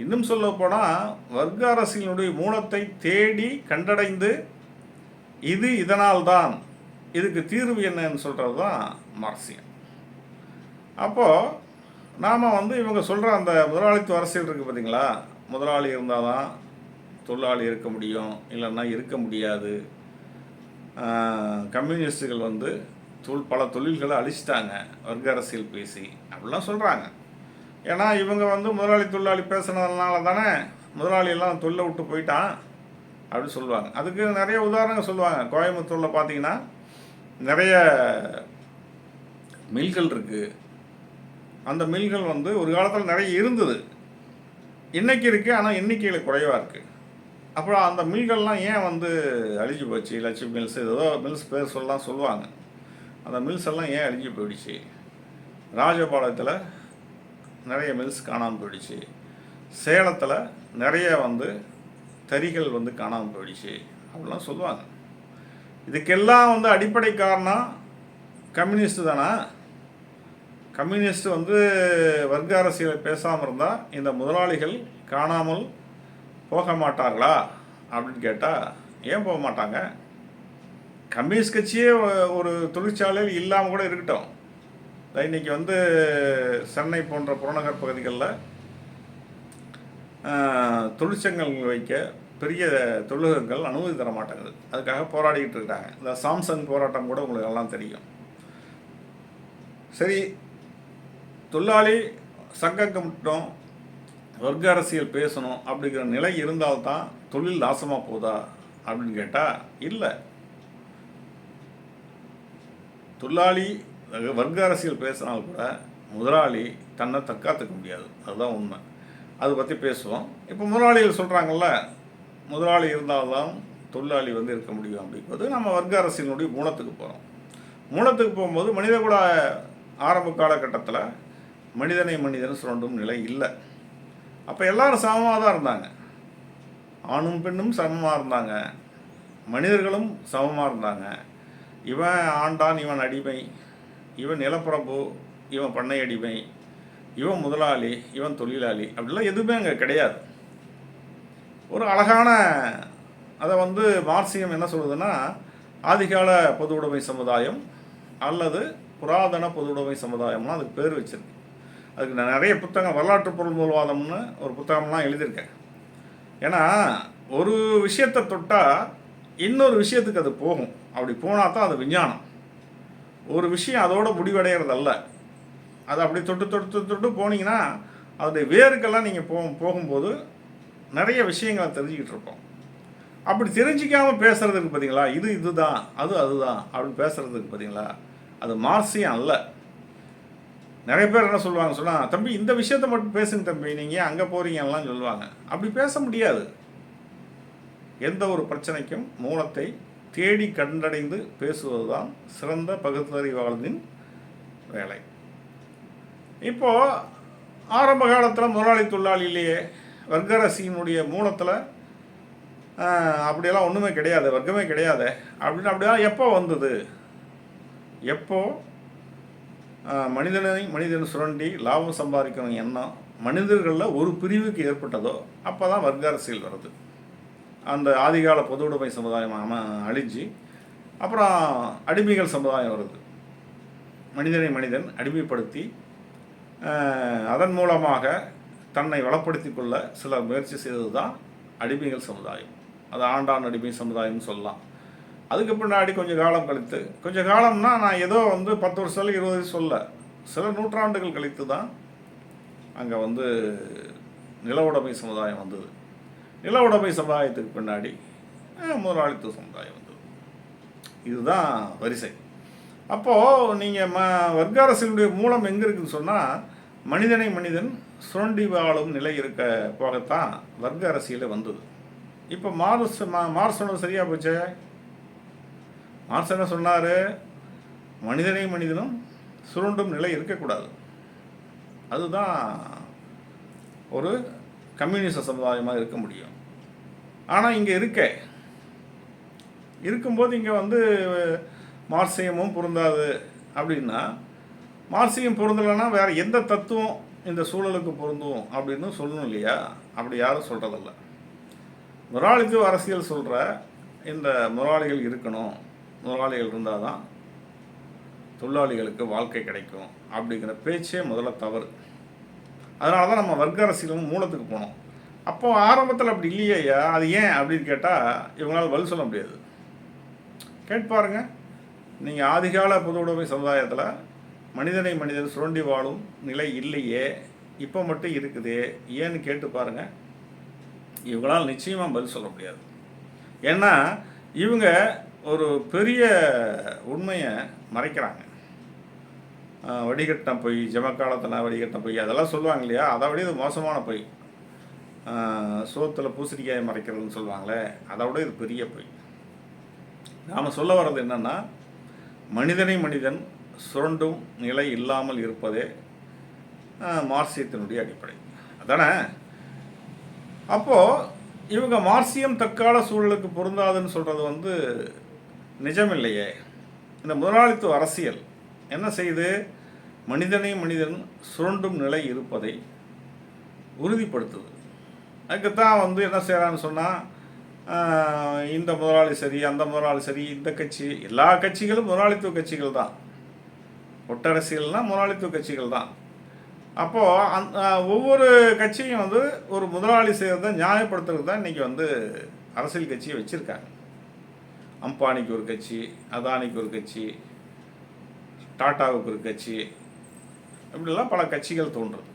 இன்னும் சொல்ல போனால் வர்க்க அரசியலினுடைய மூலத்தை தேடி கண்டடைந்து இது இதனால்தான், இதுக்கு தீர்வு என்னன்னு சொல்கிறது தான் மார்க்சியம். அப்போது நாம் இவங்க சொல்கிற அந்த முதலாளித்துவ அரசியல் இருக்குது பார்த்தீங்களா, முதலாளி இருந்தால் தான் தொழிலாளி இருக்க முடியும், இல்லைன்னா இருக்க முடியாது. கம்யூனிஸ்டுகள் பல தொழில்களை அழிச்சிட்டாங்க வர்க்க அரசியல் பேசி அப்படிலாம் சொல்கிறாங்க. ஏன்னா இவங்க முதலாளி தொழிலாளி பேசுனதுனால தானே முதலாளியெல்லாம் தொழிலை விட்டு போயிட்டான் அப்படின்னு சொல்லுவாங்க. அதுக்கு நிறைய உதாரணங்கள் சொல்லுவாங்க. கோயம்புத்தூரில் பார்த்தீங்கன்னா நிறைய மில்கள் இருக்குது. அந்த மில்கள் ஒரு காலத்தில் நிறைய இருந்தது, இன்றைக்கி இருக்குது, ஆனால் எண்ணிக்கையில் குறைவாக இருக்குது. அப்புறம் அந்த மில்கள்லாம் ஏன் அழிஞ்சு போச்சு, லட்சுமி மில்ஸ் ஏதோ மில்ஸ் பேர் சொல்லலாம் சொல்லுவாங்க. அந்த மில்ஸ் எல்லாம் ஏன் அழிஞ்சு போயிடுச்சு? ராஜபாளையத்தில் நிறைய மில்ஸ் காணாமல் போயிடுச்சு, சேலத்தில் நிறைய தறிகள் காணாமல் போயிடுச்சு அப்படிலாம் சொல்லுவாங்க. இதுக்கெல்லாம் அடிப்படை காரணம் கம்யூனிஸ்ட்டு தானே. கம்யூனிஸ்ட் வர்க்க அரசியலை பேசாமல் இருந்தால் இந்த முதலாளிகள் காணாமல் போக மாட்டார்களா அப்படின்னு கேட்டால் ஏன் போக மாட்டாங்க? கம்யூனிஸ்ட் கட்சியே ஒரு தொழிற்சாலையில் இல்லாமல் கூட இருக்கட்டும். இன்றைக்கி சென்னை போன்ற புறநகர் பகுதிகளில் தொழிற்சங்கங்கள் வைக்க பெரிய தொழிலகங்கள் அனுமதி தர மாட்டேங்குது. அதுக்காக போராடிக்கிட்டு இருக்காங்க. இந்த சாம்சங் போராட்டம் கூட உங்களுக்கு எல்லாம் தெரியும். சரி, தொழிலாளி சங்கம் மட்டும் வர்க்க அரசியல் பேசணும் அப்படிங்கிற நிலை இருந்தால்தான் தொழில் நாசமாக போதா அப்படின்னு கேட்டால் இல்லை. தொழிலாளி வர்க்க அரசியல் பேசினால் கூட முதலாளி தன்னை தற்காத்துக்க முடியாது, அதுதான் உண்மை. அதை பற்றி பேசுவோம். இப்போ முதலாளிகள் சொல்கிறாங்கல்ல, முதலாளி இருந்தால்தான் தொழிலாளி இருக்க முடியும் அப்படிங்கிறது. நம்ம வர்க்க அரசியலினுடைய மூலத்துக்கு போகிறோம். மூலத்துக்கு போகும்போது மனிதகுல ஆரம்ப காலகட்டத்தில் மனிதனை மனிதன் சுரண்டும் நிலை இல்லை. அப்போ எல்லாரும் சமமாக தான் இருந்தாங்க, ஆணும் பெண்ணும் சமமாக இருந்தாங்க, மனிதர்களும் சமமாக இருந்தாங்க. இவன் ஆண்டான், இவன் அடிமை, இவன் நிலப்பரப்பு, இவன் பண்ணை அடிமை, இவன் முதலாளி, இவன் தொழிலாளி அப்படிலாம் எதுவுமே அங்கே கிடையாது. ஒரு அழகான அதை மார்க்சியம் என்ன சொல்லுதுன்னா, ஆதிகால பொது உடைமை சமுதாயம் அல்லது புராதன பொது உடைமை சமுதாயம்லாம் அதுக்கு பேர் வச்சிருக்கு. அதுக்கு நான் நிறைய புத்தகம், வரலாற்று பொருள் மூலவாதம்னு ஒரு புத்தகம்லாம் எழுதியிருக்கேன். ஏன்னா ஒரு விஷயத்தை தொட்டால் இன்னொரு விஷயத்துக்கு அது போகும். அப்படி போனால் தான் அது விஞ்ஞானம். ஒரு விஷயம் அதோட முடிவடைகிறதல்ல. அது அப்படி தொட்டு தொட்டு தொட்டு போனீங்கன்னா அதோடைய வேருக்கெல்லாம் நீங்கள் போகும்போது நிறைய விஷயங்களை தெரிஞ்சுக்கிட்டு இருப்போம். அப்படி தெரிஞ்சிக்காமல் பேசுகிறதுக்கு பார்த்தீங்களா, இதுதான் அதுதான் அப்படின்னு பேசுகிறதுக்கு பார்த்தீங்களா, அது மார்க்சியம் அல்ல. நிறைய பேர் என்ன சொல்லுவாங்க சொன்னால், தம்பி இந்த விஷயத்தை மட்டும் பேசுங்க தம்பி, நீங்கள் அங்கே போகிறீங்கலாம் சொல்லுவாங்க. அப்படி பேச முடியாது. எந்த ஒரு பிரச்சனைக்கும் மூலத்தை தேடி கண்டடைந்து பேசுவது தான் சிறந்த பகுத்தறிவாளனின் வேலை. இப்போது ஆரம்ப காலத்தில் முதலாளி தொழிலாளியிலேயே வர்க்க அரசியலினுடைய மூலத்தில் அப்படியெல்லாம் ஒன்றுமே கிடையாது, வர்க்கமே கிடையாது அப்படின்னு அப்படிதான் எப்போ வந்தது? எப்போ மனிதனை மனிதன் சுரண்டி லாபம் சம்பாதிக்கணும் எண்ணம் மனிதர்களில் ஒரு பிரிவுக்கு ஏற்பட்டதோ அப்போ தான் வர்க்க அரசியல் வருது. அந்த ஆதிகால பொது உடைமை சமுதாயம் அழிஞ்சு அப்புறம் அடிமைகள் சமுதாயம் வருது. மனிதனை மனிதன் அடிமைப்படுத்தி அதன் மூலமாக தன்னை வளப்படுத்தி கொள்ள சிலர் முயற்சி செய்தது தான் அடிமைகள் சமுதாயம். அது ஆண்டான் அடிமை சமுதாயம்னு சொல்லலாம். அதுக்கு பின்னாடி கொஞ்சம் காலம் கழித்து, கொஞ்சம் காலம்னா நான் ஏதோ 10 வருஷம் 20 வருஷம் சொல்ல, சில நூற்றாண்டுகள் கழித்து தான் அங்கே நில உடைமை சமுதாயம் வந்தது. நில உடைமை சமுதாயத்துக்கு பின்னாடி முதலாளித்துவ சமுதாயம் வந்தது. இதுதான் வரிசை. அப்போது நீங்கள் வர்க்க அரசியலுடைய மூலம் எங்கே இருக்குதுன்னு சொன்னால், மனிதனை மனிதன் சுரண்டி வாழும் நிலை இருக்க போகத்தான் வர்க்க அரசியலே வந்தது. இப்போ மார்க்ஸ் சொன்னது சரியாக போச்சு. மார்க்ஸ் என்ன சொன்னார்? மனிதனை மனிதனும் சுருண்டும் நிலை இருக்கக்கூடாது. அதுதான் ஒரு கம்யூனிச சமுதாயமாக இருக்க முடியும். ஆனால் இங்கே இருக்கும்போது இங்கே மார்க்சியமும் பொருந்தாது அப்படின்னா, மார்க்சியம் பொருந்தலைன்னா வேறு எந்த தத்துவம் இந்த சூழலுக்கு பொருந்தும் அப்படின்னு சொல்லணும் இல்லையா? அப்படி யாரும் சொல்கிறதில்ல. முதலாளித்துவ அரசியல் சொல்கிற இந்த முதலாளிகள் இருக்கணும், முதலாளிகள் இருந்தால் தான் தொழிலாளிகளுக்கு வாழ்க்கை கிடைக்கும் அப்படிங்கிற பேச்சே முதல்ல தவறு. அதனால தான் நம்ம வர்க்க அரசியலும் மூலத்துக்கு போனோம். அப்போது ஆரம்பத்தில் அப்படி இல்லையா, அது ஏன் அப்படின்னு கேட்டால் இவங்களால் பதில் சொல்ல முடியாது. கேட்பாருங்க, நீங்கள் ஆதிகால பொது உடைமை சமுதாயத்தில் மனிதனை மனிதன் சுரண்டி வாழும் நிலை இல்லையே, இப்போ மட்டும் இருக்குதே, ஏன்னு கேட்டு பாருங்கள். இவங்களால் நிச்சயமாக பதில் சொல்ல முடியாது. ஏன்னா இவங்க ஒரு பெரிய உண்மையை மறைக்கிறாங்க. வடிகட்டின பொய், ஜமக்காலத்தில் வடிகட்டின பொய் அதெல்லாம் சொல்லுவாங்க இல்லையா? அதை விட இது மோசமான பொய். சோத்தில் பூசணிக்காயை மறைக்கிறதுன்னு சொல்லுவாங்களே, அதை விட இது பெரிய பொய். நாம் சொல்ல வர்றது என்னென்னா, மனிதனை மனிதன் சுரண்டும் நிலை இல்லாமல் இருப்பதே மார்க்சியத்தினுடைய அடிப்படை. அதானே? அப்போது இவங்க மார்க்சியம் தற்கால சூழலுக்கு பொருந்தாதுன்னு சொல்கிறது நிஜமில்லையே. இந்த முதலாளித்துவ அரசியல் என்ன செய்யுது? மனிதனை மனிதன் சுரண்டும் நிலை இருப்பதை உறுதிப்படுத்துது. அதுக்குத்தான் என்ன செய்கிறான்னு சொன்னால், இந்த முதலாளி சரி, அந்த முதலாளி சரி, இந்த கட்சி, எல்லா கட்சிகளும் முதலாளித்துவ கட்சிகள் தான். ஒட்டரசியல்னால் முதலாளித்துவ கட்சிகள் தான். அப்போது ஒவ்வொரு கட்சியும் ஒரு முதலாளி செய்கிறத நியாயப்படுத்துறது தான் இன்றைக்கி அரசியல் கட்சியை வச்சுருக்காங்க. அம்பானிக்கு ஒரு கட்சி, அதானிக்கு ஒரு கட்சி, டாட்டாவுக்கு ஒரு கட்சி, இப்படிலாம் பல கட்சிகள் தோன்றுது.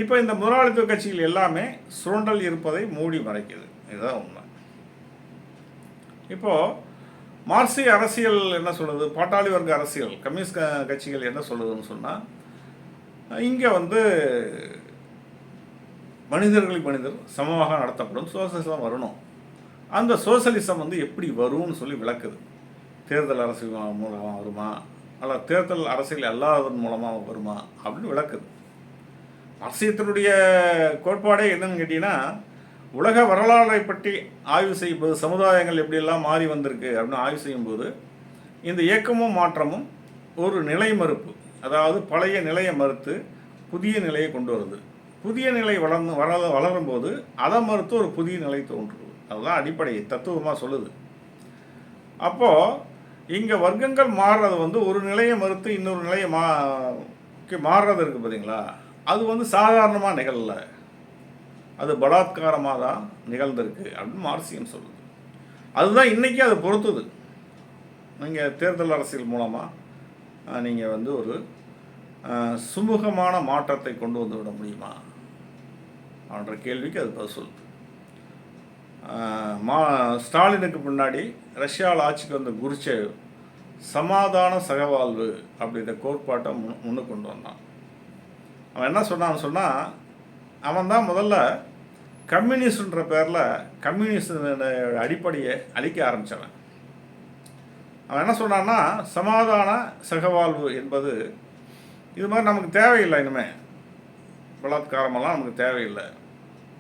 இப்போ இந்த முதலாளித்துவ கட்சிகள் எல்லாமே சுரண்டல் இருப்பதை மூடி மறைக்குது. இதுதான் உண்மை. இப்போது மார்க்சிய அரசியல் என்ன சொல்லுது? பாட்டாளி வர்க்க அரசியல், கம்யூனிஸ்ட் கட்சிகள் என்ன சொல்லுதுன்னு சொன்னால், இங்கே மனிதர்களுக்கு மனிதர் சமமாக நடத்தப்படும் சோசலிசம் வரணும். அந்த சோசலிசம் எப்படி வரும்னு சொல்லி விளக்குது. தேர்தல் அரசியல் மூலமாக வருமா, அல்ல தேர்தல் அரசியல் அல்லாததன் மூலமாக வருமா அப்படின்னு விளக்குது. மார்க்சியத்தினுடைய கோட்பாடே என்னன்னு கேட்டிங்கன்னா, உலக வரலாறை பற்றி ஆய்வு செய்யும்போது சமுதாயங்கள் எப்படியெல்லாம் மாறி வந்திருக்கு அப்படின்னு ஆய்வு செய்யும்போது இந்த இயக்கமும் மாற்றமும் ஒரு நிலை மறுப்பு, அதாவது பழைய நிலையை மறுத்து புதிய நிலையை கொண்டு வருது. புதிய நிலை வளரும்போது அதை மறுத்து ஒரு புதிய நிலை தோன்றுது. அதுதான் அடிப்படை தத்துவமாக சொல்லுது. அப்போது இங்கே வர்க்கங்கள் மாறுறது ஒரு நிலையை மறுத்து இன்னொரு நிலையை மாறுறது இருக்குது பார்த்தீங்களா? அது சாதாரணமாக நிகழல, அது பலாத்காரமாக தான் நிகழ்ந்திருக்கு அப்படின்னு மார்க்சியம் சொல்லுது. அதுதான் இன்றைக்கி அதை பொறுத்துது. நீங்கள் தேர்தல் அரசியல் மூலமாக நீங்கள் ஒரு சுமூகமான மாற்றத்தை கொண்டு வந்து விட முடியுமா அப்படின்ற கேள்விக்கு அது பதில் சொல்லுது. ஸ்டாலினுக்கு முன்னாடி ரஷ்யாவில் ஆட்சிக்கு வந்த குருச்சேவ் சமாதான சகவாழ்வு அப்படின்ற கோட்பாட்டை முன்னுக்கு கொண்டு வந்தான். அவன் என்ன சொன்னான்னு சொன்னால், அவன் தான் முதல்ல கம்யூனிஸ்ட்ன்ற பேரில் கம்யூனிஸ்ட் அடிப்படையை அழிக்க ஆரம்பித்தவன். அவன் என்ன சொன்னான்னா, சமாதான சகவாழ்வு என்பது இது மாதிரி நமக்கு தேவையில்லை, இனிமேல் பலாத்காரமெல்லாம் நமக்கு தேவையில்லை,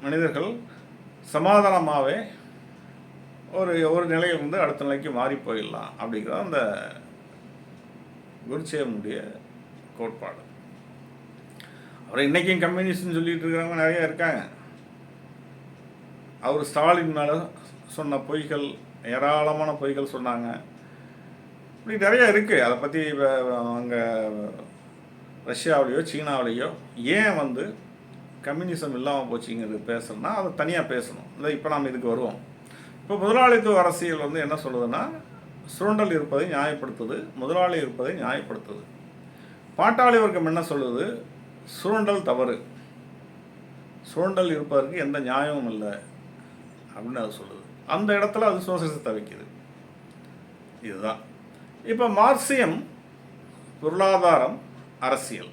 மனிதர்கள் சமாதானமாகவே ஒரு நிலையிலிருந்து அடுத்த நிலைக்கு மாறி போயிடலாம் அப்படிங்கிற அந்த குருச்சேவனுடைய கோட்பாடு. அவரை இன்றைக்கும் கம்யூனிஸ்ட்னு சொல்லிட்டு இருக்கிறவங்க நிறையா இருக்காங்க. அவர் ஸ்டாலின் மேலே சொன்ன பொய்கள், ஏராளமான பொய்கள் சொன்னாங்க. இப்படி நிறையா இருக்குது. அதை பற்றி அங்கே ரஷ்யாவிலேயோ சீனாவிலேயோ ஏன் வந்து கம்யூனிசம் இல்லாமல் போச்சுங்கிறது பேசணும்னா அதை தனியாக பேசணும். இல்லை இப்போ நாம் இதுக்கு வருவோம். இப்போ முதலாளித்துவ அரசியல் வந்து என்ன சொல்லுதுன்னா, சுரண்டல் இருப்பதை நியாயப்படுத்துது, முதலாளி இருப்பதை நியாயப்படுத்துது. பாட்டாளி வர்க்கம் என்ன சொல்லுது, சுரண்டல் தவறு, சுரண்டல் இருப்பதற்கு எந்த நியாயமும் இல்லை அப்படின்னு அது சொல்லுது. அந்த இடத்துல அது சோசியலிசத்தை வைக்குது. இதுதான் இப்போ மார்க்சியம் பொருளாதாரம் அரசியல்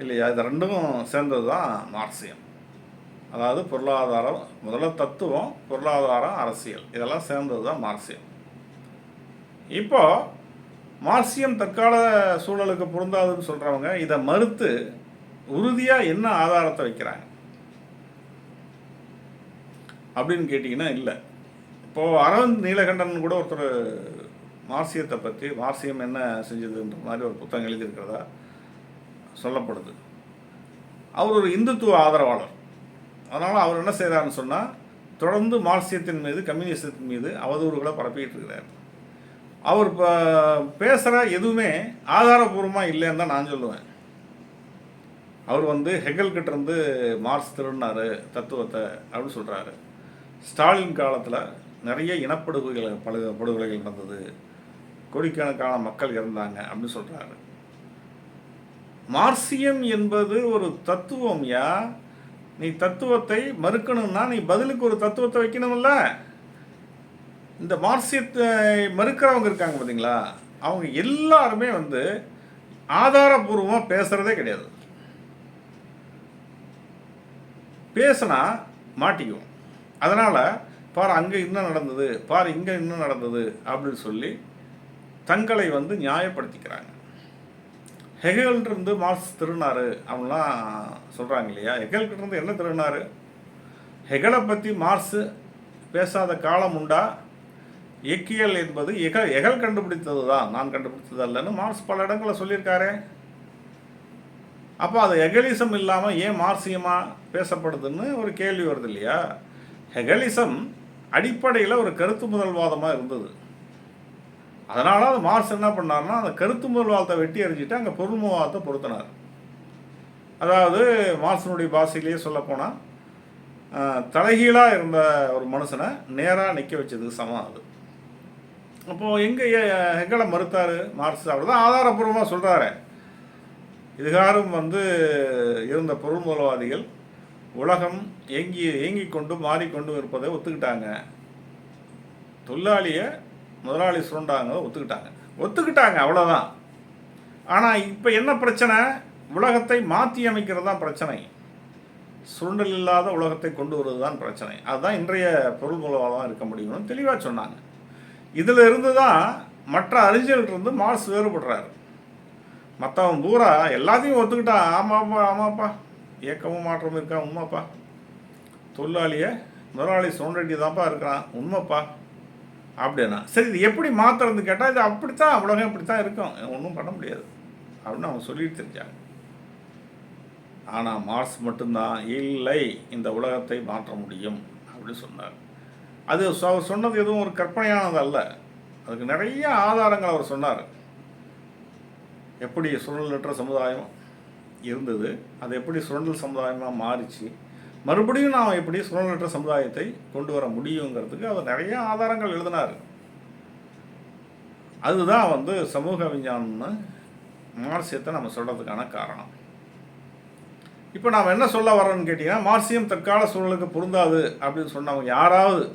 இல்லையா, இது ரெண்டும் சேர்ந்தது தான் மார்க்சியம். அதாவது பொருளாதாரம், முதல்ல தத்துவம், பொருளாதாரம், அரசியல், இதெல்லாம் சேர்ந்தது தான் மார்க்சியம். இப்போ மார்க்சியம் தற்கால சூழலுக்கு பொருந்தாதுன்னு சொல்கிறவங்க இதை மறுத்து உறுதியாக என்ன ஆதாரத்தை வைக்கிறாங்க அப்படின்னு கேட்டிங்கன்னா இல்லை. இப்போது அரவிந்த் நீலகண்டன் கூட ஒருத்தர் மார்க்சியத்தை பற்றி, மார்க்சியம் என்ன செஞ்சதுன்ற மாதிரி ஒரு புத்தகம் எழுதியிருக்கிறதா சொல்லப்படுது. அவர் ஒரு இந்துத்துவ ஆதரவாளர். அதனால் அவர் என்ன செய்கிறாருன்னு சொன்னால், தொடர்ந்து மார்க்சியத்தின் மீது, கம்யூனிசத்தின் மீது அவதூறுகளை பரப்பிக்கிட்டு இருக்கிறார். அவர் இப்போ பேசுகிற எதுவுமே ஆதாரபூர்வமாக இல்லைன்னு தான் நான் சொல்லுவேன். அவர் வந்து ஹெகல்கிட்டேருந்து மார்க்ஸ் திருடினார் தத்துவத்தை அப்படின்னு சொல்கிறாரு. ஸ்டாலின் காலத்தில் நிறைய படுகொலைகள் நடந்தது, கோடிக்கணக்கான மக்கள் இறந்தாங்க அப்படின்னு சொல்கிறாரு. மார்க்சியம் என்பது ஒரு தத்துவம். நீ தத்துவத்தை மறுக்கணும்னா நீ பதிலுக்கு ஒரு தத்துவத்தை வைக்கணும்ல. இந்த மார்க்சியத்தை மறுக்கிறவங்க இருக்காங்க பார்த்தீங்களா, அவங்க எல்லாருமே வந்து ஆதாரபூர்வமாக பேசுகிறதே கிடையாது. பேசினா மாட்டிக்குவோம். அதனால் பாரு அங்கே இன்னும் நடந்தது, பாரு இங்கே இன்னும் நடந்தது அப்படின்னு சொல்லி தங்களை வந்து நியாயப்படுத்திக்கிறாங்க. ஹெகல்கிட்டருந்து மார்க்ஸ் திருடினார் அப்படின்லாம் சொல்கிறாங்க இல்லையா. ஹெகல்கிட்டருந்து என்ன திருடினார்? ஹெகலை பற்றி மார்க்ஸ் பேசாத காலம் உண்டா? இயக்கியல் என்பது ஹெகல் கண்டுபிடித்தது தான், நான் கண்டுபிடித்தது அல்லன்னு மார்க்ஸ் பல இடங்களில் சொல்லியிருக்காரு. அப்போ அது ஹெகலிசம் இல்லாமல் ஏன் மார்க்சியமாக பேசப்படுதுன்னு ஒரு கேள்வி வருது இல்லையா. ஹெகலிசம் அடிப்படையில் ஒரு கருத்து முதல்வாதமாக இருந்தது. அதனால அது மார்க்ஸ் என்ன பண்ணார்னா, அந்த கருத்து முதல்வாதத்தை வெட்டி எறிஞ்சிட்டு அங்கே பொருள்முகவாதத்தை பொருத்தினார். அதாவது மார்க்ஸினுடைய பாஷையிலேயே சொல்லப்போனால் தலைகீழாக இருந்த ஒரு மனுஷனை நேராக நிற்க வச்சதுக்கு சமம் அது. அப்போது எங்கே ஹெகலை மறுத்தார் மார்க்ஸ்? அவர் தான் ஆதாரபூர்வமாக சொல்கிறாரு. இதுகாரும் வந்து இருந்த பொருள் முதல்வாதிகள் உலகம் ஏங்கி கொண்டு மாறிக்கொண்டும் இருப்பதை ஒத்துக்கிட்டாங்க. தொழிலாளியை முதலாளி சுரண்டாங்க, ஒத்துக்கிட்டாங்க அவ்வளோதான். ஆனால் இப்போ என்ன பிரச்சனை? உலகத்தை மாற்றி அமைக்கிறது தான் பிரச்சனை. சுரண்டல் இல்லாத உலகத்தை கொண்டு வருவது தான் பிரச்சனை. அதுதான் இன்றைய பொருள் மூலமாக இருக்க முடியும்னு தெளிவாக சொன்னாங்க. இதில் இருந்து தான் மற்ற அறிஞர்கிட்ட மார்க்ஸ் வேறுபடுறாரு. மற்றவன் பூரா எல்லாத்தையும் ஒத்துக்கிட்டான். ஆமாப்பா ஏக்கமும் மாற்றமும் இருக்கா, உண்மைப்பா. தொழிலாளியை முதலாளி சுரண்டி தான்ப்பா இருக்கிறான், உண்மைப்பா அப்படின்னா சரி. இது எப்படி மாற்றுறது கேட்டால், இது அப்படித்தான், உலகம் இப்படித்தான் இருக்கும், ஒன்றும் பண்ண முடியாது அப்படின்னு அவங்க சொல்லிட்டு தெரிஞ்சாங்க. ஆனால் மார்க்ஸ் மட்டும்தான் இல்லை, இந்த உலகத்தை மாற்ற முடியும் அப்படின்னு சொன்னார். அது அவர் சொன்னது எதுவும் ஒரு கற்பனையானது அல்ல. அதுக்கு நிறைய ஆதாரங்கள் அவர் சொன்னார். எப்படி சுரண்டலற்ற சமுதாயம் இருந்தது, அது எப்படி சுரண்டல் சமுதாயமாக மாறிச்சு, மறுபடியும் நாம் எப்படி சுரண்டலற்ற சமுதாயத்தை கொண்டு வர முடியுங்கிறதுக்கு அவர் நிறைய ஆதாரங்கள் எழுதினார். அதுதான் வந்து சமூக விஞ்ஞானம்னு மார்க்சியத்தை நம்ம சொல்கிறதுக்கான காரணம். இப்போ நாம் என்ன சொல்ல வரோன்னு கேட்டிங்கன்னா, மார்க்சியம் தற்கால சூழலுக்கு பொருந்தாது அப்படின்னு சொன்னவங்க யாராவது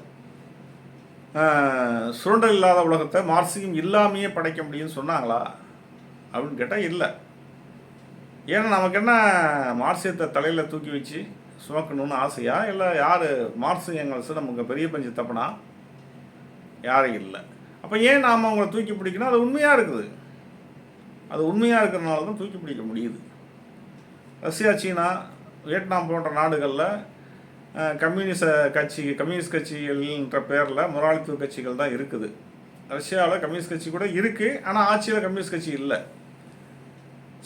சுரண்டல் இல்லாத உலகத்தை மார்க்சியம் இல்லாமையே படைக்க முடியும்னு சொன்னாங்களா அப்படின்னு கேட்டால் இல்லை. ஏன்னா நமக்கு என்ன மார்க்சியத்தை தலையில் தூக்கி வச்சு சுமக்கணும்னு ஆசையா? இல்லை யார் மார்க்ஸ் எங்கல்ஸ் நமக்கு பெரிய பஞ்சு தப்புனா யாரும் இல்லை. அப்போ ஏன் நாம் அவங்கள தூக்கி பிடிக்கணும்? அது உண்மையாக இருக்குது. அது உண்மையாக இருக்கிறனால தான் தூக்கி பிடிக்க முடியுது. ரஷ்யா, சீனா, வியட்நாம் போன்ற நாடுகளில் கம்யூனிஸ்ட் கட்சிகள்ன்ற பேரில் முதலாளித்துவ கட்சிகள் தான் இருக்குது. ரஷ்யாவில் கம்யூனிஸ்ட் கட்சி கூட இருக்குது, ஆனால் ஆட்சியில் கம்யூனிஸ்ட் கட்சி இல்லை.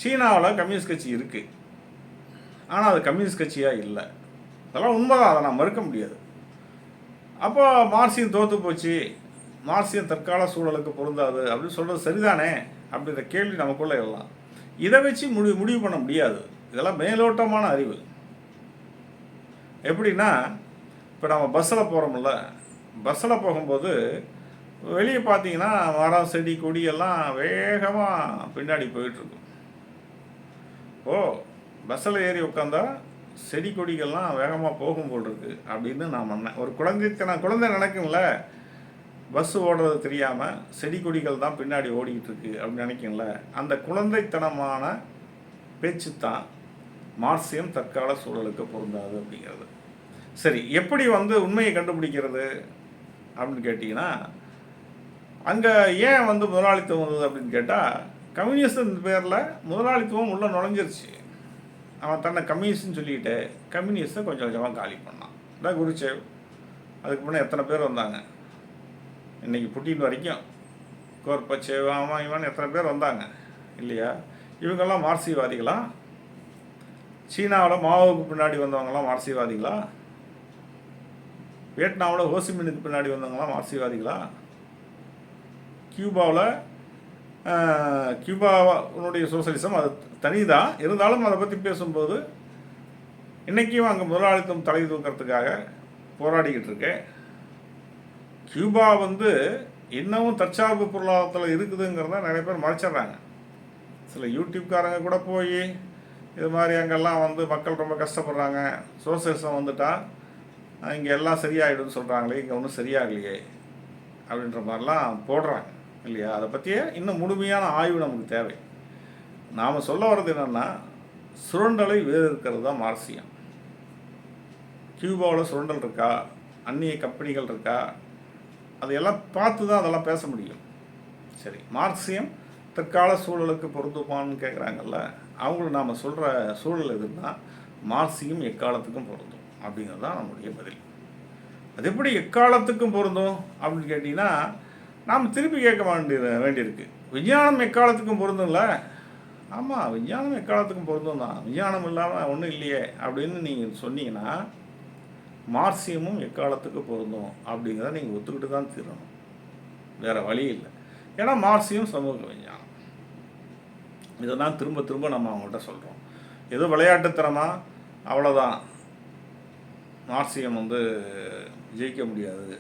சீனாவில் கம்யூனிஸ்ட் கட்சி இருக்குது. ஆனால் அது கம்யூனிஸ்ட் கட்சியாக இல்லை. அதெல்லாம் உண்மைதான், அதை நான் மறுக்க முடியாது. அப்போ மார்க்சியம் தோற்று போச்சு, மார்க்சியம் தற்கால சூழலுக்கு பொருந்தாது அப்படின்னு சொல்கிறது சரிதானே அப்படின்ற கேள்வி நமக்குள்ளே எல்லாம். இதை வச்சு முடிவு பண்ண முடியாது. இதெல்லாம் மேலோட்டமான அறிவு. எப்படின்னா, இப்போ நம்ம பஸ்ஸில் போகிறோம்ல, பஸ்ஸில் போகும்போது வெளியே பார்த்தீங்கன்னா மரம் செடி கொடியெல்லாம் வேகமாக பின்னாடி போயிட்டுருக்கும். பஸ்ஸில் ஏறி உட்காந்தா செடி கொடிகள்லாம் வேகமாக போகும் போல் இருக்கு அப்படின்னு நான் பண்ணேன். ஒரு குழந்தை நினைக்கும்ல, பஸ்ஸு ஓடுறது தெரியாமல் செடி கொடிகள் தான் பின்னாடி ஓடிக்கிட்டு இருக்கு அப்படின்னு நினைக்கும்ல, அந்த குழந்தைத்தனமான பேச்சு தான் மார்க்சியம் தற்கால சூழலுக்கு பொருந்தாது அப்படிங்கிறது. சரி, எப்படி உண்மையை கண்டுபிடிக்கிறது அப்படின்னு கேட்டிங்கன்னா, அங்கே ஏன் முதலாளித்துவம் வந்தது அப்படின்னு கேட்டால், கம்யூனிஸ்ட் பேரில் முதலாளித்துவம் உள்ளே நுழைஞ்சிருச்சு. அவன் தன்னை கம்யூனிஸ்ட்னு சொல்லிக்கிட்டு கம்யூனிஸ்ட்டை கொஞ்சம் கொஞ்சமாக காலி பண்ணான். இதான் குருச்சேவ். அதுக்கு முன்னே எத்தனை பேர் வந்தாங்க, இன்றைக்கி புட்டின் வரைக்கும், கோர்பச்சேவ், அவன் இவன் எத்தனை பேர் வந்தாங்க இல்லையா? இவங்கெல்லாம் மார்க்சியவாதிகளா? சீனாவில் மாவோவுக்கு பின்னாடி வந்தவங்களாம் மார்க்சியவாதிகளா? வியட்நாமில் ஹோசிமினுக்கு பின்னாடி வந்தவங்களாம் மார்க்சியவாதிகளா? கியூபாவுடைய சோசியலிசம் அது தனிதான். இருந்தாலும் அதை பற்றி பேசும்போது இன்றைக்கும் அங்கே முதலாளித்துவம் தலை தூக்கிறதுக்காக போராடிக்கிட்டு இருக்கேன். கியூபா இன்னமும் தற்சார்பு பொருளாதாரத்தில் இருக்குதுங்கிறத நிறைய பேர் மறைச்சிட்றாங்க. சில யூடியூப்காரங்க கூட போய் இது மாதிரி அங்கெல்லாம் மக்கள் ரொம்ப கஷ்டப்படுறாங்க, சோசியலிசம் வந்துட்டால் இங்கே எல்லாம் சரியாயிடும்னு சொல்கிறாங்களே, இங்கே ஒன்றும் சரியாகலையே அப்படின்ற மாதிரிலாம் போடுறாங்க இல்லையா? அதை பற்றியே இன்னும் முழுமையான ஆய்வு நமக்கு தேவை. நாம் சொல்ல வர்றது என்னென்னா, சுரண்டலை வேறு இருக்கிறது தான் மார்க்சியம். கியூபாவில் சுரண்டல் இருக்கா, அந்நிய கம்பெனிகள் இருக்கா, அதையெல்லாம் பார்த்து தான் அதெல்லாம் பேச முடியும். சரி, மார்க்சியம் தற்கால சூழலுக்கு பொருந்துமான்னு கேட்குறாங்கல்ல, அவங்களுக்கு நாம் சொல்கிற சூழல் எதுன்னா, மார்க்சியம் எக்காலத்துக்கும் பொருந்தும் அப்படிங்கிறது தான் நம்முடைய பதில். அது எப்படி எக்காலத்துக்கும் பொருந்தும் அப்படின்னு கேட்டிங்கன்னா, நாம் திருப்பி கேட்க வேண்டியிருக்கு. விஞ்ஞானம் எக்காலத்துக்கும் பொருந்தும்ல? ஆமாம், விஞ்ஞானம் எக்காலத்துக்கும் பொருந்தும் தான். விஞ்ஞானம் இல்லாமல் ஒன்றும் இல்லையே அப்படின்னு நீங்கள் சொன்னீங்கன்னா, மார்க்சியமும் எக்காலத்துக்கு பொருந்தும் அப்படிங்கிறத நீங்கள் ஒத்துக்கிட்டு தான் தீரணும், வேறு வழி இல்லை. ஏன்னா மார்க்சியம் சமூக விஞ்ஞானம். இதெல்லாம் திரும்ப திரும்ப நம்ம அவங்கள்ட்ட சொல்கிறோம். ஏதோ விளையாட்டுத்தனமாக அவ்வளோதான் மார்க்சியம் ஜெயிக்க முடியாது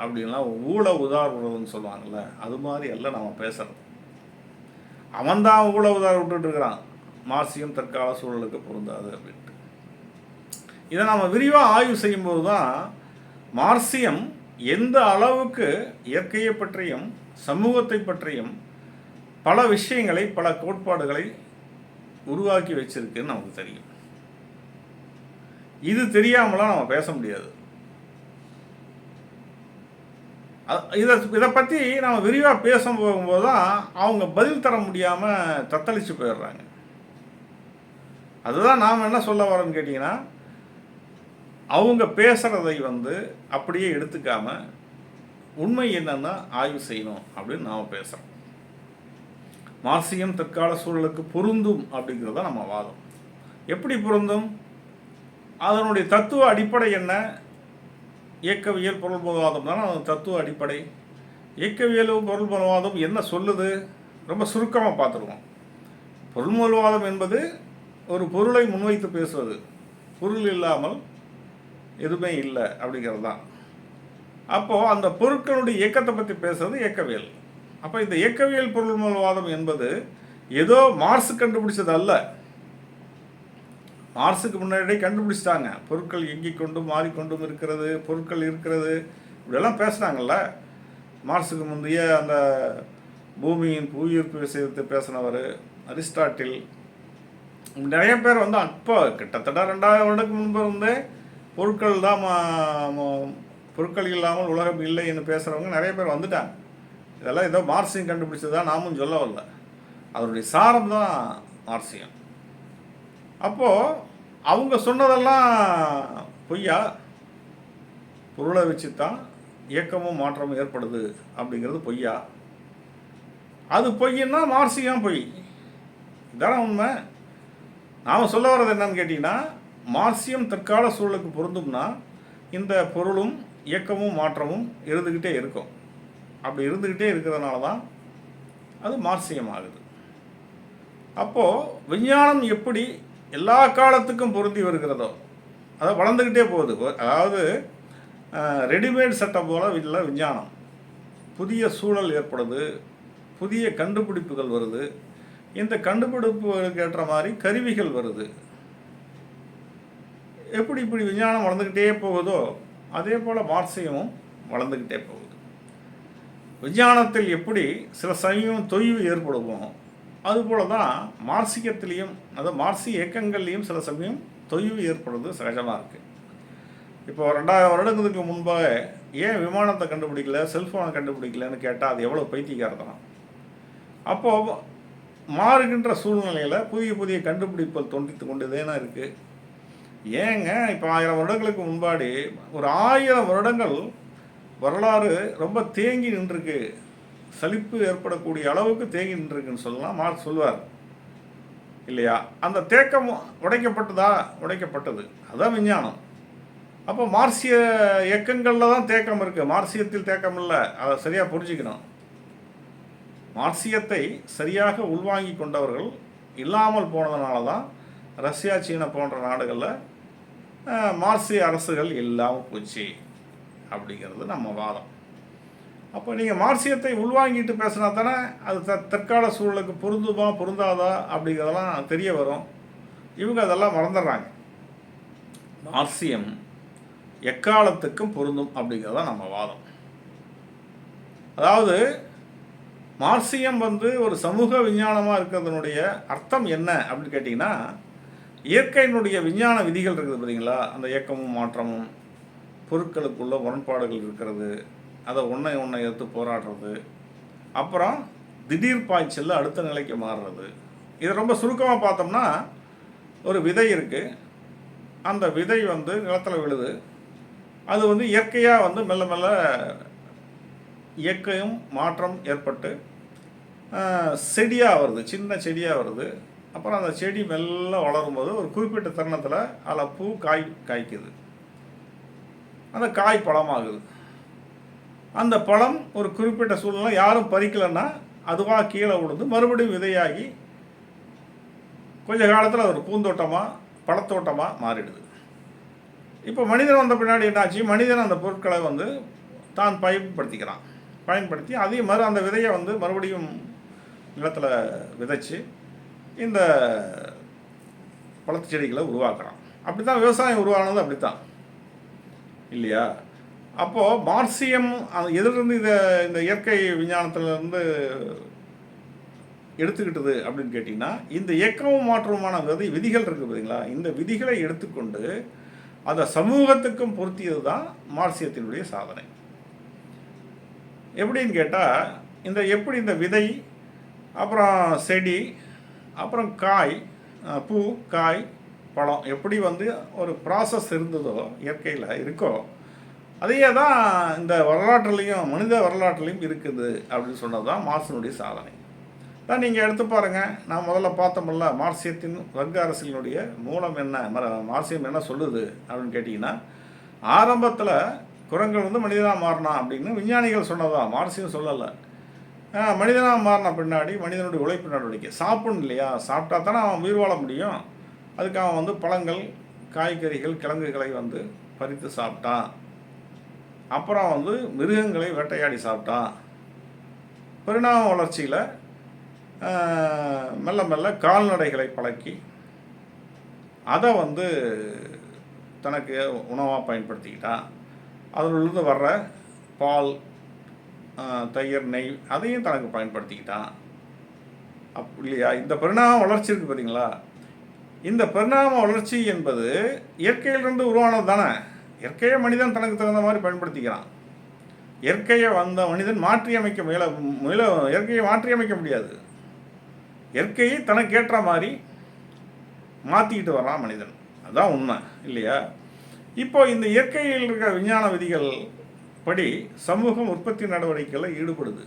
அப்படின்லாம் ஊழ உதாரணம்னு சொல்லுவாங்கள்ல, அது மாதிரி எல்லாம் நம்ம பேசுகிறோம். அவன்தான் ஊழ உதாரணம் விட்டுட்டுருக்கிறான், மார்க்சியம் தற்கால சூழலுக்கு பொருந்தாது அப்படின்ட்டு. இதை நாம் விரிவாக ஆய்வு செய்யும்போது தான் மார்க்சியம் எந்த அளவுக்கு இயற்கையை பற்றியும் சமூகத்தை பற்றியும் பல விஷயங்களை, பல கோட்பாடுகளை உருவாக்கி வச்சிருக்குன்னு நமக்கு தெரியும். இது தெரியாமலாம் நம்ம பேச முடியாது. இதை பற்றி நம்ம விரிவாக பேச போகும்போது தான் அவங்க பதில் தர முடியாமல் தத்தளித்து போயிடுறாங்க. அதுதான் நாம் என்ன சொல்ல வரோன்னு கேட்டிங்கன்னா, அவங்க பேசுகிறதை அப்படியே எடுத்துக்காமல் உண்மை என்னன்னா ஆய்வு செய்யணும் அப்படின்னு நாம் பேசுகிறோம். மார்க்சியம் தற்கால சூழலுக்கு பொருந்தும் அப்படிங்கிறத நம்ம வாதம். எப்படி பொருந்தும்? அதனுடைய தத்துவ அடிப்படை என்ன? இயக்கவியல் பொருள்முதல்வாதம் தானே அது தத்துவ அடிப்படை. இயக்கவியலும் பொருள்முதல்வாதம் என்ன சொல்லுது? ரொம்ப சுருக்கமாக பார்த்துருவோம். பொருள்முதல்வாதம் என்பது ஒரு பொருளை முன்வைத்து பேசுவது, பொருள் இல்லாமல் எதுவுமே இல்லை அப்படிங்கிறது தான். அப்போது அந்த பொருட்களுடைய இயக்கத்தை பற்றி பேசுறது இயக்கவியல். அப்போ இந்த இயக்கவியல் பொருள்முதல்வாதம் என்பது ஏதோ மார்க்ஸ் கண்டுபிடிச்சது அல்ல. மார்க்ஸுக்கு முன்னாடி கண்டுபிடிச்சிட்டாங்க. பொருட்கள் இயங்கிக் கொண்டும் மாறிக்கொண்டும் இருக்கிறது, பொருட்கள் இருக்கிறது, இப்படியெல்லாம் பேசுனாங்கல்ல. மார்க்ஸுக்கு முந்தைய அந்த பூமியின் புவியீர்ப்பு விஷயத்தை பேசினவர் அரிஸ்டாட்டில், நிறைய பேர் அப்போ கிட்டத்தட்ட 2000 வருடத்துக்கு முன்பு பொருட்கள் தான் பொருட்கள் இல்லாமல் உலகம் இல்லை என்று பேசுகிறவங்க நிறைய பேர் வந்துட்டாங்க. இதெல்லாம் ஏதோ மார்க்சியம் கண்டுபிடிச்சது தான் நாமும் சொல்ல வரல, அதனுடைய சாரம் தான் மார்க்சியம். அப்போது அவங்க சொன்னதெல்லாம் பொய்யா? பொருளை வச்சு தான் இயக்கமும் மாற்றமும் ஏற்படுது அப்படிங்கிறது பொய்யா? அது பொய்ன்னா மார்க்சியம் பொய், இதான உண்மை. நாம் சொல்ல வர்றது என்னன்னு கேட்டிங்கன்னா, மார்க்சியம் தற்கால சூழலுக்கு பொருந்தும்னா இந்த பொருளும் இயக்கமும் மாற்றமும் இருந்துக்கிட்டே இருக்கும். அப்படி இருந்துக்கிட்டே இருக்கிறதுனால தான் அது மார்க்சியம் ஆகுது. அப்போது விஞ்ஞானம் எப்படி எல்லா காலத்துக்கும் பொருந்தி வருகிறதோ, அதை வளர்ந்துக்கிட்டே போகுது. அதாவது ரெடிமேட் சட்டை போல் இல்லை விஞ்ஞானம். புதிய சூழல் ஏற்படுது, புதிய கண்டுபிடிப்புகள் வருது. இந்த கண்டுபிடிப்புகளுக்கு ஏற்ற மாதிரி கருவிகள் வருது. எப்படி இப்படி விஞ்ஞானம் வளர்ந்துக்கிட்டே போகுதோ அதே போல் மார்க்சியமும் வளர்ந்துக்கிட்டே போகுது. விஞ்ஞானத்தில் எப்படி சில சமயம் தொய்வு ஏற்படுமோ அதுபோல தான் மார்க்சியத்திலையும், அதாவது மார்க்சிய இயக்கங்கள்லேயும் சில சமயம் தொய்வு ஏற்படுறது சகஜமாக இருக்குது. இப்போ 2000 வருடங்களுக்கு முன்பாக ஏன் விமானத்தை கண்டுபிடிக்கல, செல்ஃபோனை கண்டுபிடிக்கலன்னு கேட்டால் அது எவ்வளோ பைத்தியக்காரதான். அப்போது மாறுகின்ற சூழ்நிலையில் புதிய புதிய கண்டுபிடிப்புகள் தோன்றித்து கொண்டு தானே இருக்குது. ஏங்க இப்போ 1000 வருடங்களுக்கு முன்பாடி ஒரு 1000 வருடங்கள் வரலாறு ரொம்ப தேங்கி நின்றுருக்கு, சலிப்பு ஏற்படக்கூடிய அளவுக்கு தேங்கி நின்றுருக்குன்னு சொல்லலாம். மார்க்ஸ் சொல்வார் இல்லையா? அந்த தேக்கம் உடைக்கப்பட்டது. அதுதான் விஞ்ஞானம். அப்போ மார்க்சிய இயக்கங்களில் தான் தேக்கம் இருக்குது, மார்க்சியத்தில் தேக்கம் இல்லை. அதை சரியாக புரிஞ்சுக்கணும். மார்க்சியத்தை சரியாக உள்வாங்கி கொண்டவர்கள் இல்லாமல் போனதுனால தான் ரஷ்யா, சீனா போன்ற நாடுகளில் மார்க்சிய அரசுகள் இல்லாமல் போச்சு அப்படிங்கிறது நம்ம வாதம். அப்போ நீங்கள் மார்க்சியத்தை உள்வாங்கிட்டு பேசினா தானே அது தற்கால சூழலுக்கு பொருந்துமா பொருந்தாதா அப்படிங்கிறதெல்லாம் தெரிய வரும். இவங்க அதெல்லாம் மறந்துடுறாங்க. மார்க்சியம் எக்காலத்துக்கும் பொருந்தும் அப்படிங்கிறதான் நம்ம வாதம். அதாவது மார்க்சியம் ஒரு சமூக விஞ்ஞானமாக இருக்கிறதுனுடைய அர்த்தம் என்ன அப்படின்னு கேட்டிங்கன்னா, இயற்கையினுடைய விஞ்ஞான விதிகள் இருக்குது பார்த்தீங்களா, அந்த இயக்கமும் மாற்றமும், பொருட்களுக்குள்ள முரண்பாடுகள் இருக்கிறது, அதை ஒன்றை எடுத்து போராடுறது, அப்புறம் திடீர் பாய்ச்சல் அடுத்த நிலைக்கு மாறுறது. இதை ரொம்ப சுருக்கமாக பார்த்தோம்னா, ஒரு விதை இருக்குது, அந்த விதை நிலத்தில் விழுது, அது இயற்கையாக மெல்ல மெல்ல இயற்கையும் மாற்றம் ஏற்பட்டு செடியாக வருது, சின்ன செடியாக வருது. அப்புறம் அந்த செடி மெல்ல வளரும்போது ஒரு குறிப்பிட்ட தருணத்தில் அதில் பூ காய்க்குது, அந்த காய் பழமாகுது. அந்த பழம் ஒரு குறிப்பிட்ட சூழ்நிலை யாரும் பறிக்கலைன்னா அதுவாக கீழே விழுந்து மறுபடியும் விதையாகி கொஞ்ச காலத்தில் ஒரு பூந்தோட்டமாக பழத்தோட்டமாக மாறிடுது. இப்போ மனிதன் வந்த பின்னாடி என்னாச்சு, மனிதன் அந்த பொருட்களை தான் பயன்படுத்தி அதே மாதிரி அந்த விதையை மறுபடியும் நிலத்தில் விதைச்சி இந்த பழத்து செடிகளை உருவாக்குறான். அப்படி தான் விவசாயம் உருவானது, அப்படி தான் இல்லையா? அப்போது மார்க்சியம் எதிலிருந்து இந்த இயற்கை விஞ்ஞானத்திலிருந்து எடுத்துக்கிட்டது அப்படின்னு கேட்டிங்கன்னா, இந்த இயக்கமும் மாற்றமான விதிகள் இருக்குது பார்த்தீங்களா, இந்த விதிகளை எடுத்துக்கொண்டு அதை சமூகத்துக்கும் பொருத்தியது தான் மார்க்சியத்தினுடைய சாதனை. எப்படின்னு கேட்டால், எப்படி இந்த விதை, அப்புறம் செடி, அப்புறம் காய், பூ, காய், பழம் எப்படி ஒரு ப்ராசஸ் இருந்ததோ இயற்கையில் இருக்கோ, அதையே தான் இந்த வரலாற்றுலேயும் மனித வரலாற்றுலேயும் இருக்குது அப்படின்னு சொன்னது தான் மார்க்சினுடைய சாதனை. தான் நீங்கள் எடுத்து பாருங்கள். நான் முதல்ல பார்த்தோம்ல, மார்க்சியத்தின் வர்க்க அரசியலினுடைய மூலம் என்ன, மார்க்சியம் என்ன சொல்லுது அப்படின்னு கேட்டிங்கன்னா, ஆரம்பத்தில் குரங்கள் மனிதனாக மாறினா அப்படின்னு விஞ்ஞானிகள் சொன்னதான், மார்க்சியம் சொல்லலை. மனிதனாக மாறின பின்னாடி மனிதனுடைய உழைப்பு நடவடிக்கை, சாப்பிடணும் இல்லையா, சாப்பிட்டா தானே அவன் உயிர் வாழ முடியும். அதுக்கு அவன் பழங்கள், காய்கறிகள், கிழங்குகளை பறித்து சாப்பிட்டான். அப்புறம் மிருகங்களை வேட்டையாடி சாப்பிட்டான். பரிணாம வளர்ச்சியில் மெல்ல மெல்ல கால்நடைகளை பழக்கி அதை தனக்கு உணவாக பயன்படுத்திக்கிட்டான். அதிலிருந்து வர்ற பால், தயிர், நெய் அதையும் தனக்கு பயன்படுத்திக்கிட்டான். இல்லையா? இந்த பரிணாம வளர்ச்சி இருக்குது பார்த்தீங்களா, இந்த பரிணாம வளர்ச்சி என்பது இயற்கையிலிருந்து உருவானது தானே. இயற்கையை மனிதன் தனக்கு தகுந்த மாதிரி பயன்படுத்திக்கிறான். இயற்கையை மனிதன் மாற்றி அமைக்க இயற்கையை மாற்றி அமைக்க முடியாது. இயற்கையை தனக்கேற்ற மாதிரி மாற்றிக்கிட்டு வரான் மனிதன். அதுதான் உண்மை இல்லையா? இப்போ இந்த இயற்கையில் இருக்கிற விஞ்ஞான விதிகள் படி சமூகம் உற்பத்தி நடவடிக்கைகளில் ஈடுபடுது.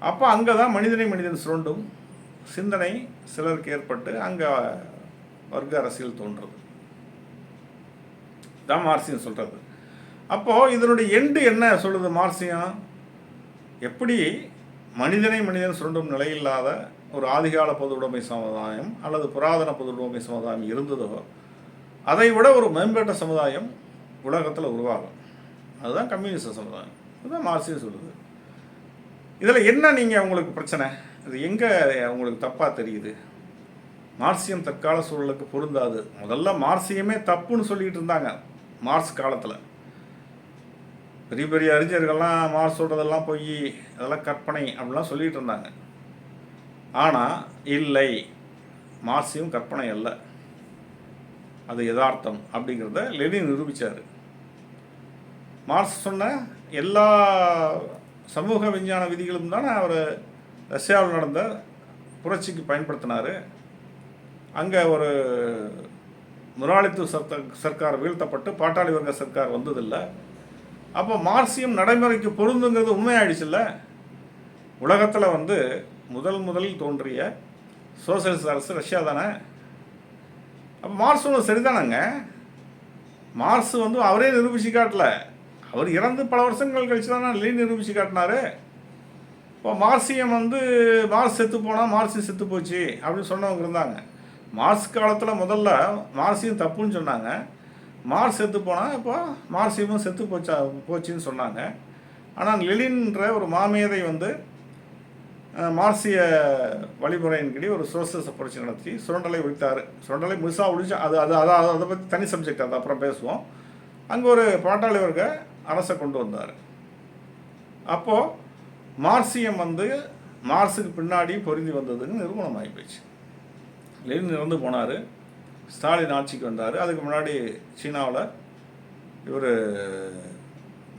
அப்போ அங்கே தான் மனிதன் சுரண்டும் சிந்தனை சிலருக்கு ஏற்பட்டு அங்கே வர்க்க அரசியல் தோன்றுறது தான் மார்க்சியம் சொல்கிறது. அப்போது இதனுடைய எண்டு என்ன சொல்லுது மார்க்சியம்? எப்படி மனிதனை மனிதன் சுரண்டும் நிலையில்லாத ஒரு ஆதிகால பொதுவுடைமை சமுதாயம் அல்லது புராதன பொதுவுடைமை சமுதாயம் இருந்ததோ அதை விட ஒரு மேம்பட்ட சமுதாயம் உலகத்தில் உருவாகும். அதுதான் கம்யூனிஸ்ட் சமுதாயம். அதுதான் மார்க்சியம் சொல்லுது. இதில் என்ன நீங்கள் உங்களுக்கு பிரச்சனை? இது எங்கே உங்களுக்கு தப்பாக தெரியுது? மார்க்சியம் தற்கால சூழலுக்கு பொருந்தாது. முதல்ல மார்க்சியமே தப்புன்னு சொல்லிகிட்டு இருந்தாங்க மார்க்ஸ் காலத்தில். பெரிய பெரிய அறிஞர்கள்லாம் மார்க்ஸ் சொல்கிறதெல்லாம் பொய், அதெல்லாம் கற்பனை அப்படிலாம் சொல்லிகிட்டு இருந்தாங்க. ஆனால் இல்லை, மார்க்சியம் கற்பனை அல்ல, அது யதார்த்தம் அப்படிங்கிறத லெனின் நிரூபித்தார். மார்க்ஸ் சொன்ன எல்லா சமூக விஞ்ஞான விதிகளும் தானே அவர் ரஷ்யாவில் நடந்த புரட்சிக்கு பயன்படுத்தினார். அங்கே ஒரு முதலாளித்துவ சர்க்கார் வீழ்த்தப்பட்டு பாட்டாளி வர்க்க சர்க்கார் வந்ததில்லை. அப்போ மார்க்சியம் நடைமுறைக்கு பொருந்துங்கிறது உண்மையாயிடுச்சுல்ல. உலகத்தில் முதலில் தோன்றிய சோசியலிஸ்ட் அரசு ரஷ்யா தானே. அப்போ மார்க்ஸ் ஒன்று சரிதானங்க. மார்க்ஸ் அவரே நிரூபித்து காட்டல, அவர் இறந்து பல வருஷங்கள் கழிச்சு தானே லெனின் நிரூபித்து காட்டினார். இப்போ மார்க்சியம் மார்க்ஸ் செத்து போனால் மார்க்சியம் செத்து போச்சு அப்படின்னு சொன்னவங்க இருந்தாங்க. மார்க்ஸ் காலத்தில் முதல்ல மார்க்சியம் தப்புன்னு சொன்னாங்க. மார்க்ஸ் செத்து போனால் இப்போ மார்க்சியமும் செத்து போச்சுன்னு சொன்னாங்க. ஆனால் லெனின்ற ஒரு மாமேதை மார்க்சிய வழிமுறையின் கீழ் ஒரு சோசியலிச புரட்சி நடத்தி சுரண்டலை ஒழித்தார். சுரண்டலை முழுசாக ஒழிச்சு அதை பற்றி தனி சப்ஜெக்ட், அது அப்புறம் பேசுவோம். அங்கே ஒரு பாட்டாளி வர்க்க அரசை கொண்டு வந்தார். அப்போது மார்க்சியம் மார்க்ஸுக்கு பின்னாடி பொருந்தி வந்ததுன்னு நிரூபணம் ஆகி போச்சு. லெனின் இறந்து போனார், ஸ்டாலின் ஆட்சிக்கு வந்தார். அதுக்கு முன்னாடி சீனாவில் இவர்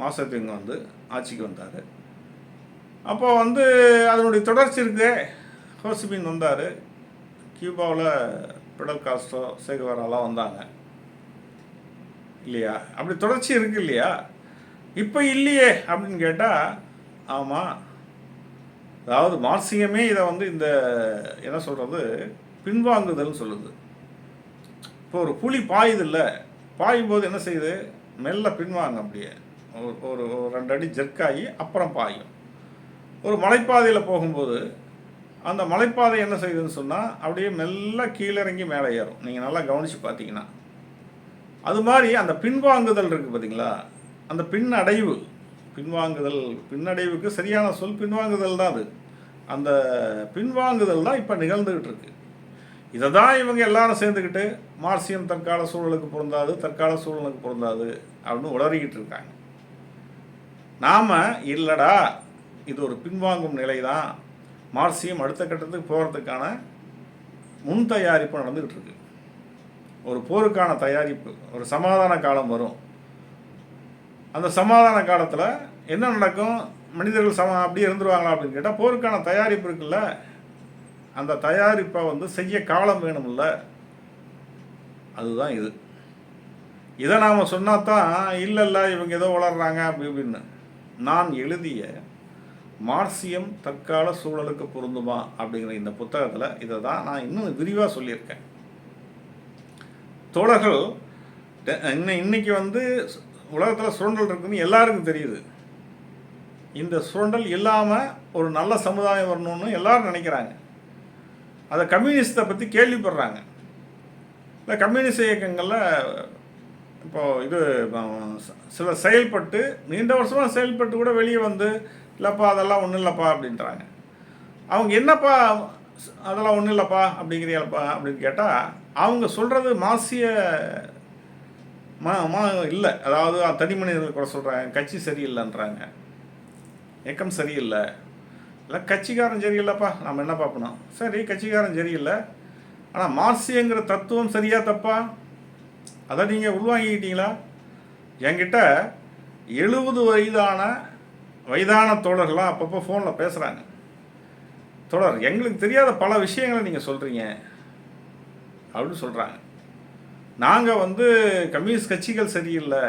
மாசத்திங் ஆட்சிக்கு வந்தார். அப்போ அதனுடைய தொடர்ச்சி இருக்கு. ஹோசிமின் வந்தார், கியூபாவில் பிடல் காஸ்ட்ரோ, சேகுவேராலாம் வந்தாங்க இல்லையா? அப்படி தொடர்ச்சி இருக்கு இல்லையா? இப்போ இல்லையே அப்படின்னு கேட்டால் ஆமாம். அதாவது மார்க்சியமே இதை இந்த என்ன சொல்கிறது, பின்வாங்குதல்னு சொல்லுது. இப்போ ஒரு புலி பாயுதில்ல, பாயும்போது என்ன செய்யுது, மெல்ல பின்வாங்க, அப்படியே ஒரு 2 அடி ஜெர்க்காகி அப்புறம் பாயும். ஒரு மலைப்பாதையில் போகும்போது அந்த மலைப்பாதை என்ன செய்யுதுன்னு சொன்னால் அப்படியே மெல்ல கீழே இறங்கி மேலே ஏறும். நீங்கள் நல்லா கவனித்து பார்த்தீங்கன்னா அது மாதிரி அந்த பின்வாங்குதல் இருக்குது பார்த்தீங்களா, அந்த பின்னடைவுக்கு சரியான சொல் பின்வாங்குதல் தான். அது அந்த பின்வாங்குதல் தான் இப்போ நிகழ்ந்துக்கிட்டு இருக்கு. இதை தான் இவங்க எல்லாரும் சேர்ந்துக்கிட்டு மார்க்சியம் தற்கால சூழலுக்கு பொருந்தாது அப்படின்னு உளறிக்கிட்டு இருக்காங்க. நாம் இல்லைடா, இது ஒரு பின்வாங்கும் நிலை தான், மார்க்சியம் அடுத்த கட்டத்துக்கு போகிறதுக்கான முன் தயாரிப்பு நடந்துக்கிட்டு இருக்கு. ஒரு போருக்கான தயாரிப்பு, ஒரு சமாதான காலம் வரும். அந்த சமாதான காலத்தில் என்ன நடக்கும், மனிதர்கள் அப்படியே இருந்துருவாங்களா அப்படின்னு கேட்டால் போருக்கான தயாரிப்பு இருக்குல்ல, அந்த தயாரிப்பை செய்ய காலம் வேணும்ல, அதுதான் இது. இதை நாம் சொன்னால் தான் இல்லை இவங்க ஏதோ வளர்றாங்க அப்படி இப்படின்னு. நான் எழுதிய மார்க்சியம் தற்கால சூழலுக்கு பொருந்துமா அப்படிங்கிற இந்த புத்தகத்தில் இதை தான் நான் இன்னும் விரிவாக சொல்லியிருக்கேன். தோழர்கள் இன்னைக்கு உலகத்தில் சுரண்டல் இருக்குன்னு எல்லாருக்கும் தெரியுது. இந்த சுரண்டல் இல்லாமல் ஒரு நல்ல சமுதாயம் வரணும்னு எல்லாரும் நினைக்கிறாங்க. அதை கம்யூனிஸ்ட்டை பற்றி கேள்விப்படுறாங்க. இல்லை கம்யூனிஸ்ட் இயக்கங்களில் இப்போது இது சில செயல்பட்டு நீண்ட வருஷமாக செயல்பட்டு கூட வெளியே இல்லைப்பா அதெல்லாம் ஒன்றும் இல்லைப்பா அப்படின்றாங்க. அவங்க என்னப்பா அதெல்லாம் ஒன்றும் இல்லைப்பா அப்படிங்கிறீங்களப்பா அப்படின்னு கேட்டால் அவங்க சொல்கிறது மார்க்சிய இல்லை. அதாவது தனி மனிதர்கள் கூட சொல்கிறாங்க, கட்சி சரியில்லைன்றாங்க, இயக்கம் சரியில்லை, இல்லை கட்சிக்காரன் சரியில்லைப்பா, நம்ம என்ன பார்க்கணும். சரி, கட்சிக்காரன் சரியில்லை, ஆனால் மார்க்சியங்கிற தத்துவம் சரியா தப்பா, அதை நீங்கள் உள்வாங்கிக்கிட்டீங்களா? என்கிட்ட 70 வயதான தோழர்களாக அப்பப்போ ஃபோனில் பேசுகிறாங்க. தோழர், எங்களுக்கு தெரியாத பல விஷயங்களை நீங்கள் சொல்கிறீங்க அப்படின்னு சொல்கிறாங்க. நாங்கள் கம்யூனிஸ்ட் கட்சிகள் சரியில்லை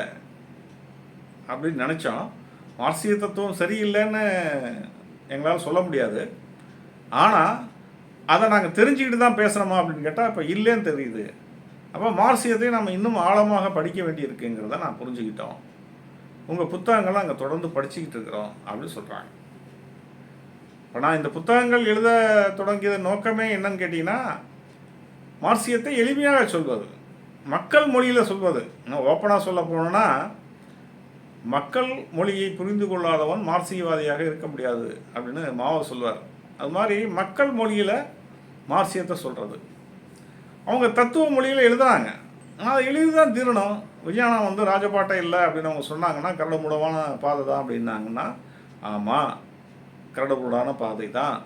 அப்படின்னு நினச்சோம், மார்க்சிய தத்துவம் சரியில்லைன்னு எங்களால் சொல்ல முடியாது. ஆனால் அதை நாங்கள் தெரிஞ்சுக்கிட்டு தான் பேசுகிறோமா அப்படின்னு கேட்டால் இப்போ இல்லைன்னு தெரியுது. அப்போ மார்க்சியத்தை நம்ம இன்னும் ஆழமாக படிக்க வேண்டியிருக்குங்கிறத நான் புரிஞ்சுக்கிட்டோம். உங்கள் புத்தகங்களை அங்கே தொடர்ந்து படிச்சுக்கிட்டு இருக்கிறோம் அப்படின்னு சொல்கிறாங்க. இப்போ நான் இந்த புத்தகங்கள் எழுத தொடங்கிய நோக்கமே என்னன்னு கேட்டிங்கன்னா, மார்க்சியத்தை எளிமையாக சொல்வது, மக்கள் மொழியில் சொல்வது. இன்னும் ஓப்பனாக சொல்ல போனோன்னா, மக்கள் மொழியை புரிந்து கொள்ளாதவன் மார்க்சியவாதியாக இருக்க முடியாது அப்படின்னு மாவோ சொல்வார். அது மாதிரி மக்கள் மொழியில் மார்க்சியத்தை சொல்கிறது. அவங்க தத்துவ மொழியில் எழுதுனாங்க, ஆனால் அதை எழுதி தான் தீரணும். விஞ்ஞானம் வந்து ராஜபாட்டை இல்லை அப்படின்னு அவங்க சொன்னாங்கன்னா, கரடுமுரடான பாதை தான் அப்படின்னாங்கன்னா, ஆமாம் கரடுமுரடான பாதை தான்.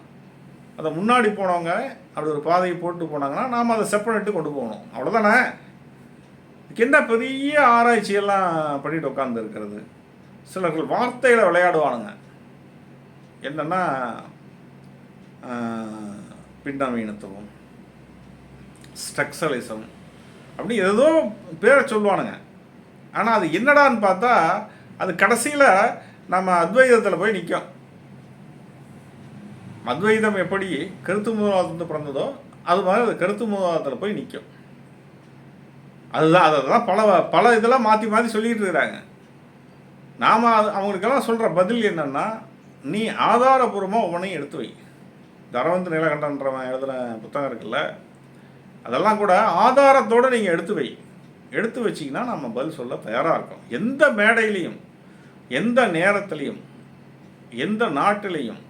அதை முன்னாடி போனவங்க அப்படி ஒரு பாதையை போட்டு போனாங்கன்னா நாம் அதை செப்பரேட்டு கொண்டு போகணும், அவ்வளோதானே. இதுக்கு என்ன பெரிய ஆராய்ச்சியெல்லாம் பண்ணிட்டு உட்காந்துருக்கிறது. சிலர்கள் வார்த்தைகளை விளையாடுவானுங்க. என்னென்னா பின்னவீனத்துவம், ஸ்ட்ரக்சரலிசம் அப்படி ஏதோ பேரை சொல்லுவானுங்க. ஆனால் அது என்னடான்னு பார்த்தா அது கடைசியில் நம்ம அத்வைதத்தில் போய் நிற்கும். அத்வைதம் எப்படி கருத்து மூலவாதத்தில் பிறந்ததோ அது மாதிரி அது கருத்து மூலவாதத்தில் போய் நிற்கும். அதுதான் அதெல்லாம் பல இதெல்லாம் மாற்றி மாற்றி சொல்லிகிட்டு இருக்கிறாங்க. நாம் அவங்களுக்கெல்லாம் சொல்கிற பதில் என்னென்னா, நீ ஆதாரபூர்வமாக ஒவ்வொன்றையும் எடுத்து வை. தரவந்து நீலகண்டன்றவன் எழுதுன புத்தகம் இருக்குல்ல, அதெல்லாம் கூட ஆதாரத்தோடு நீங்கள் எடுத்து வச்சிங்கன்னா நம்ம பதில் சொல்ல தயாராக இருக்கோம். எந்த மேடையிலையும், எந்த நேரத்துலையும், எந்த நாட்டிலையும்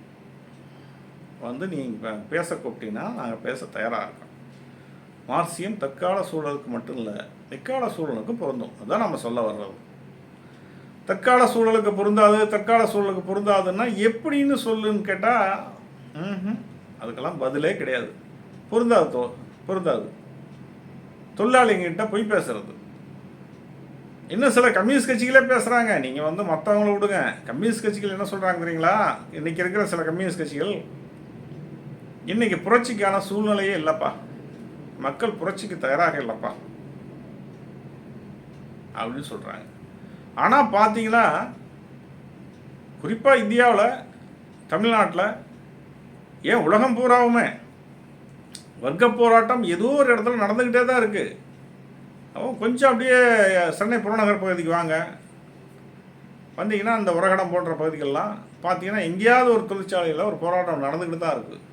வந்து நீங்கள் பேச கூப்பிட்டீங்கன்னா நாங்கள் பேச தயாராக இருக்கோம். மார்க்சியம் தற்கால சூழலுக்கு மட்டும் இல்லை, எக்கால சூழலுக்கும் பொருந்தும். அதுதான் நம்ம சொல்ல வர்றது. தற்கால சூழலுக்கு பொருந்தாதுன்னா எப்படின்னு சொல்லுன்னு கேட்டால் அதுக்கெல்லாம் பதிலே கிடையாது. பொருந்தாது. தொழிலாளிங்கிட்ட போய் பேசுறது. இன்னும் சில கம்யூனிஸ்ட் கட்சிகளே பேசுகிறாங்க. நீங்கள் வந்து மற்றவங்கள விடுங்க. கம்யூனிஸ்ட் கட்சிகள் என்ன சொல்கிறாங்க தெரியுங்களா? இன்றைக்கி இருக்கிற சில கம்யூனிஸ்ட் கட்சிகள், இன்றைக்கி புரட்சிக்கான சூழ்நிலையே இல்லைப்பா, மக்கள் புரட்சிக்கு தயாராக இல்லைப்பா அப்படின்னு சொல்கிறாங்க. ஆனால் பார்த்தீங்கன்னா குறிப்பாக இந்தியாவில், தமிழ்நாட்டில், ஏன் உலகம் பூராவுமே வர்க்க போராட்டம் ஏதோ ஒரு இடத்துல நடந்துக்கிட்டே தான் இருக்குது. அவன் கொஞ்சம் அப்படியே சென்னை புறநகர் பகுதிக்கு வாங்க, வந்தீங்கன்னா அந்த உரகடம் போன்ற பகுதிகளெலாம் பார்த்தீங்கன்னா எங்கேயாவது ஒரு தொழிற்சாலையில் ஒரு போராட்டம் நடந்துக்கிட்டு தான் இருக்குது.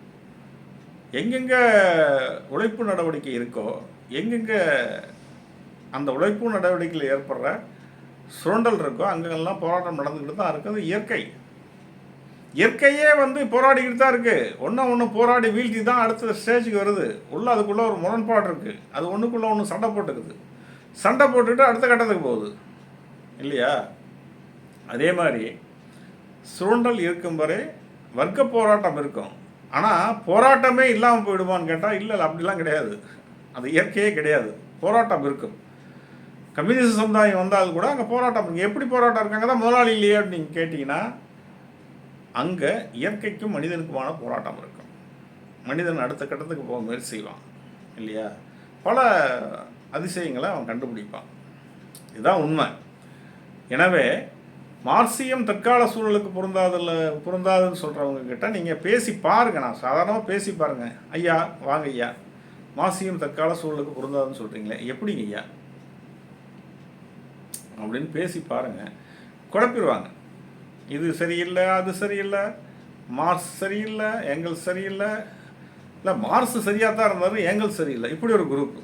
எங்கெங்கே உழைப்பு நடவடிக்கை இருக்கோ, எங்கெங்கே அந்த உழைப்பு நடவடிக்கையில் ஏற்படுற சுரண்டல் இருக்கோ அங்கெல்லாம் போராட்டம் நடந்துக்கிட்டு தான் இருக்குது. இயற்கையே வந்து போராடிக்கிட்டு தான் இருக்குது. ஒன்று போராடி வீழ்த்தி தான் அடுத்த ஸ்டேஜுக்கு வருது. அதுக்குள்ளே ஒரு முரண்பாடு இருக்குது. அது ஒன்றுக்குள்ளே ஒன்று சண்டை போட்டுட்டு அடுத்த கட்டத்துக்கு போகுது இல்லையா? அதே மாதிரி சுரண்டல் இருக்கும் வரை வர்க்க போராட்டம் இருக்கும். ஆனால் போராட்டமே இல்லாமல் போயிடுமான்னு கேட்டால் இல்லை, அப்படிலாம் கிடையாது. அது இயற்கையே கிடையாது. போராட்டம் இருக்கும். கம்யூனிஸ்ட் சமுதாயம் வந்தாலும் கூட அங்கே போராட்டம் இருக்குது. எப்படி போராட்டம் இருக்காங்க தான் முதலாளி இல்லையே அப்படின்னு நீங்கள் கேட்டிங்கன்னா, அங்கே இயற்கைக்கும் மனிதனுக்குமான போராட்டம் இருக்கும். மனிதன் அடுத்த கட்டத்துக்கு போக முயற்சி செய்வான் இல்லையா? பல அதிசயங்களை அவன் கண்டுபிடிப்பான். இதுதான் உண்மை. எனவே மார்க்சியம் தற்கால சூழலுக்கு பொருந்தாதுன்னு சொல்கிறவங்க கிட்ட நீங்கள் பேசி பாருங்கள். நான் சாதாரணமாக பேசி பாருங்கள். ஐயா வாங்க ஐயா, மார்க்சியம் தற்கால சூழலுக்கு பொருந்தாதுன்னு சொல்கிறீங்களே, எப்படிங்க ஐயா அப்படின்னு பேசி பாருங்கள். குழப்பிடுவாங்க. இது சரியில்லை, அது சரியில்லை, மார்க்ஸ் சரியில்லை, ஏங்கல்ஸ் சரியில்லை, இல்லை மார்க்ஸ் சரியாக தான் இருந்தார், ஏங்கல்ஸ் சரியில்லை, இப்படி ஒரு குரூப்பு.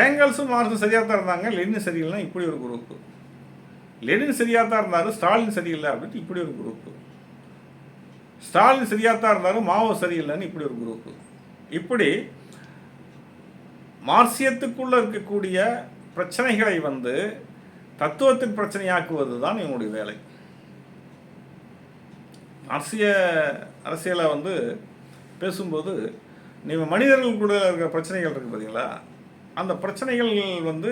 ஏங்கல்ஸும் மார்க்ஸும் சரியாக தான் இருந்தாங்க, லெனின் சரியில்லைன்னா இப்படி ஒரு குரூப்பு. லெனின் சரியாக தான் இருந்தார், ஸ்டாலின் சரியில்லை அப்படின்ட்டு இப்படி ஒரு குரூப்பு. ஸ்டாலின் சரியாக தான் இருந்தார், மாவோ சரியில்லைன்னு இப்படி ஒரு குரூப்பு. இப்படி மார்க்சியத்துக்குள்ளே இருக்கக்கூடிய பிரச்சனைகளை வந்து தத்துவத்தின் பிரச்சனையாக்குவது தான் இவங்களுடைய வேலை. அரசியலை வந்து பேசும்போது நீங்கள் மனிதர்கள் கூட இருக்கிற பிரச்சனைகள் இருக்குது பார்த்தீங்களா, அந்த பிரச்சனைகள் வந்து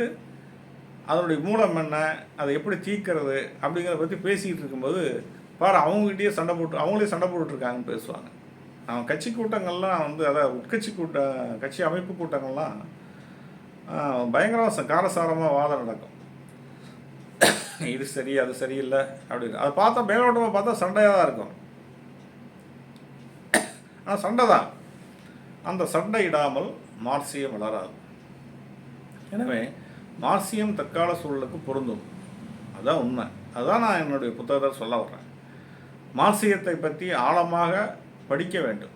அதனுடைய மூலம் என்ன, அதை எப்படி தீர்க்கிறது அப்படிங்கிறத பற்றி பேசிக்கிட்டு இருக்கும்போது பாரு அவங்ககிட்டயே அவங்களே சண்டை போட்டுட்ருக்காங்கன்னு பேசுவாங்க. அவன் கட்சி கூட்டங்கள்லாம் வந்து உட்கட்சி கட்சி அமைப்பு கூட்டங்கள்லாம் பயங்கர காரசாரமாக வாதம் நடக்கும். இது சரி அது சரியில்லை அப்படின்னு அதை பார்த்தா மேலோட்டமாக பார்த்தா சண்டையாக தான் இருக்கும். ஆனால் சண்டை தான். அந்த சண்டை இடாமல் மார்க்சியம் வளராது. எனவே மார்சியம் தற்கால சூழலுக்கு பொருந்தும். அதுதான் உண்மை. அதுதான் நான் என்னுடைய புத்தகத்தை சொல்ல வர்றேன். மார்சியத்தை பற்றி ஆழமாக படிக்க வேண்டும்.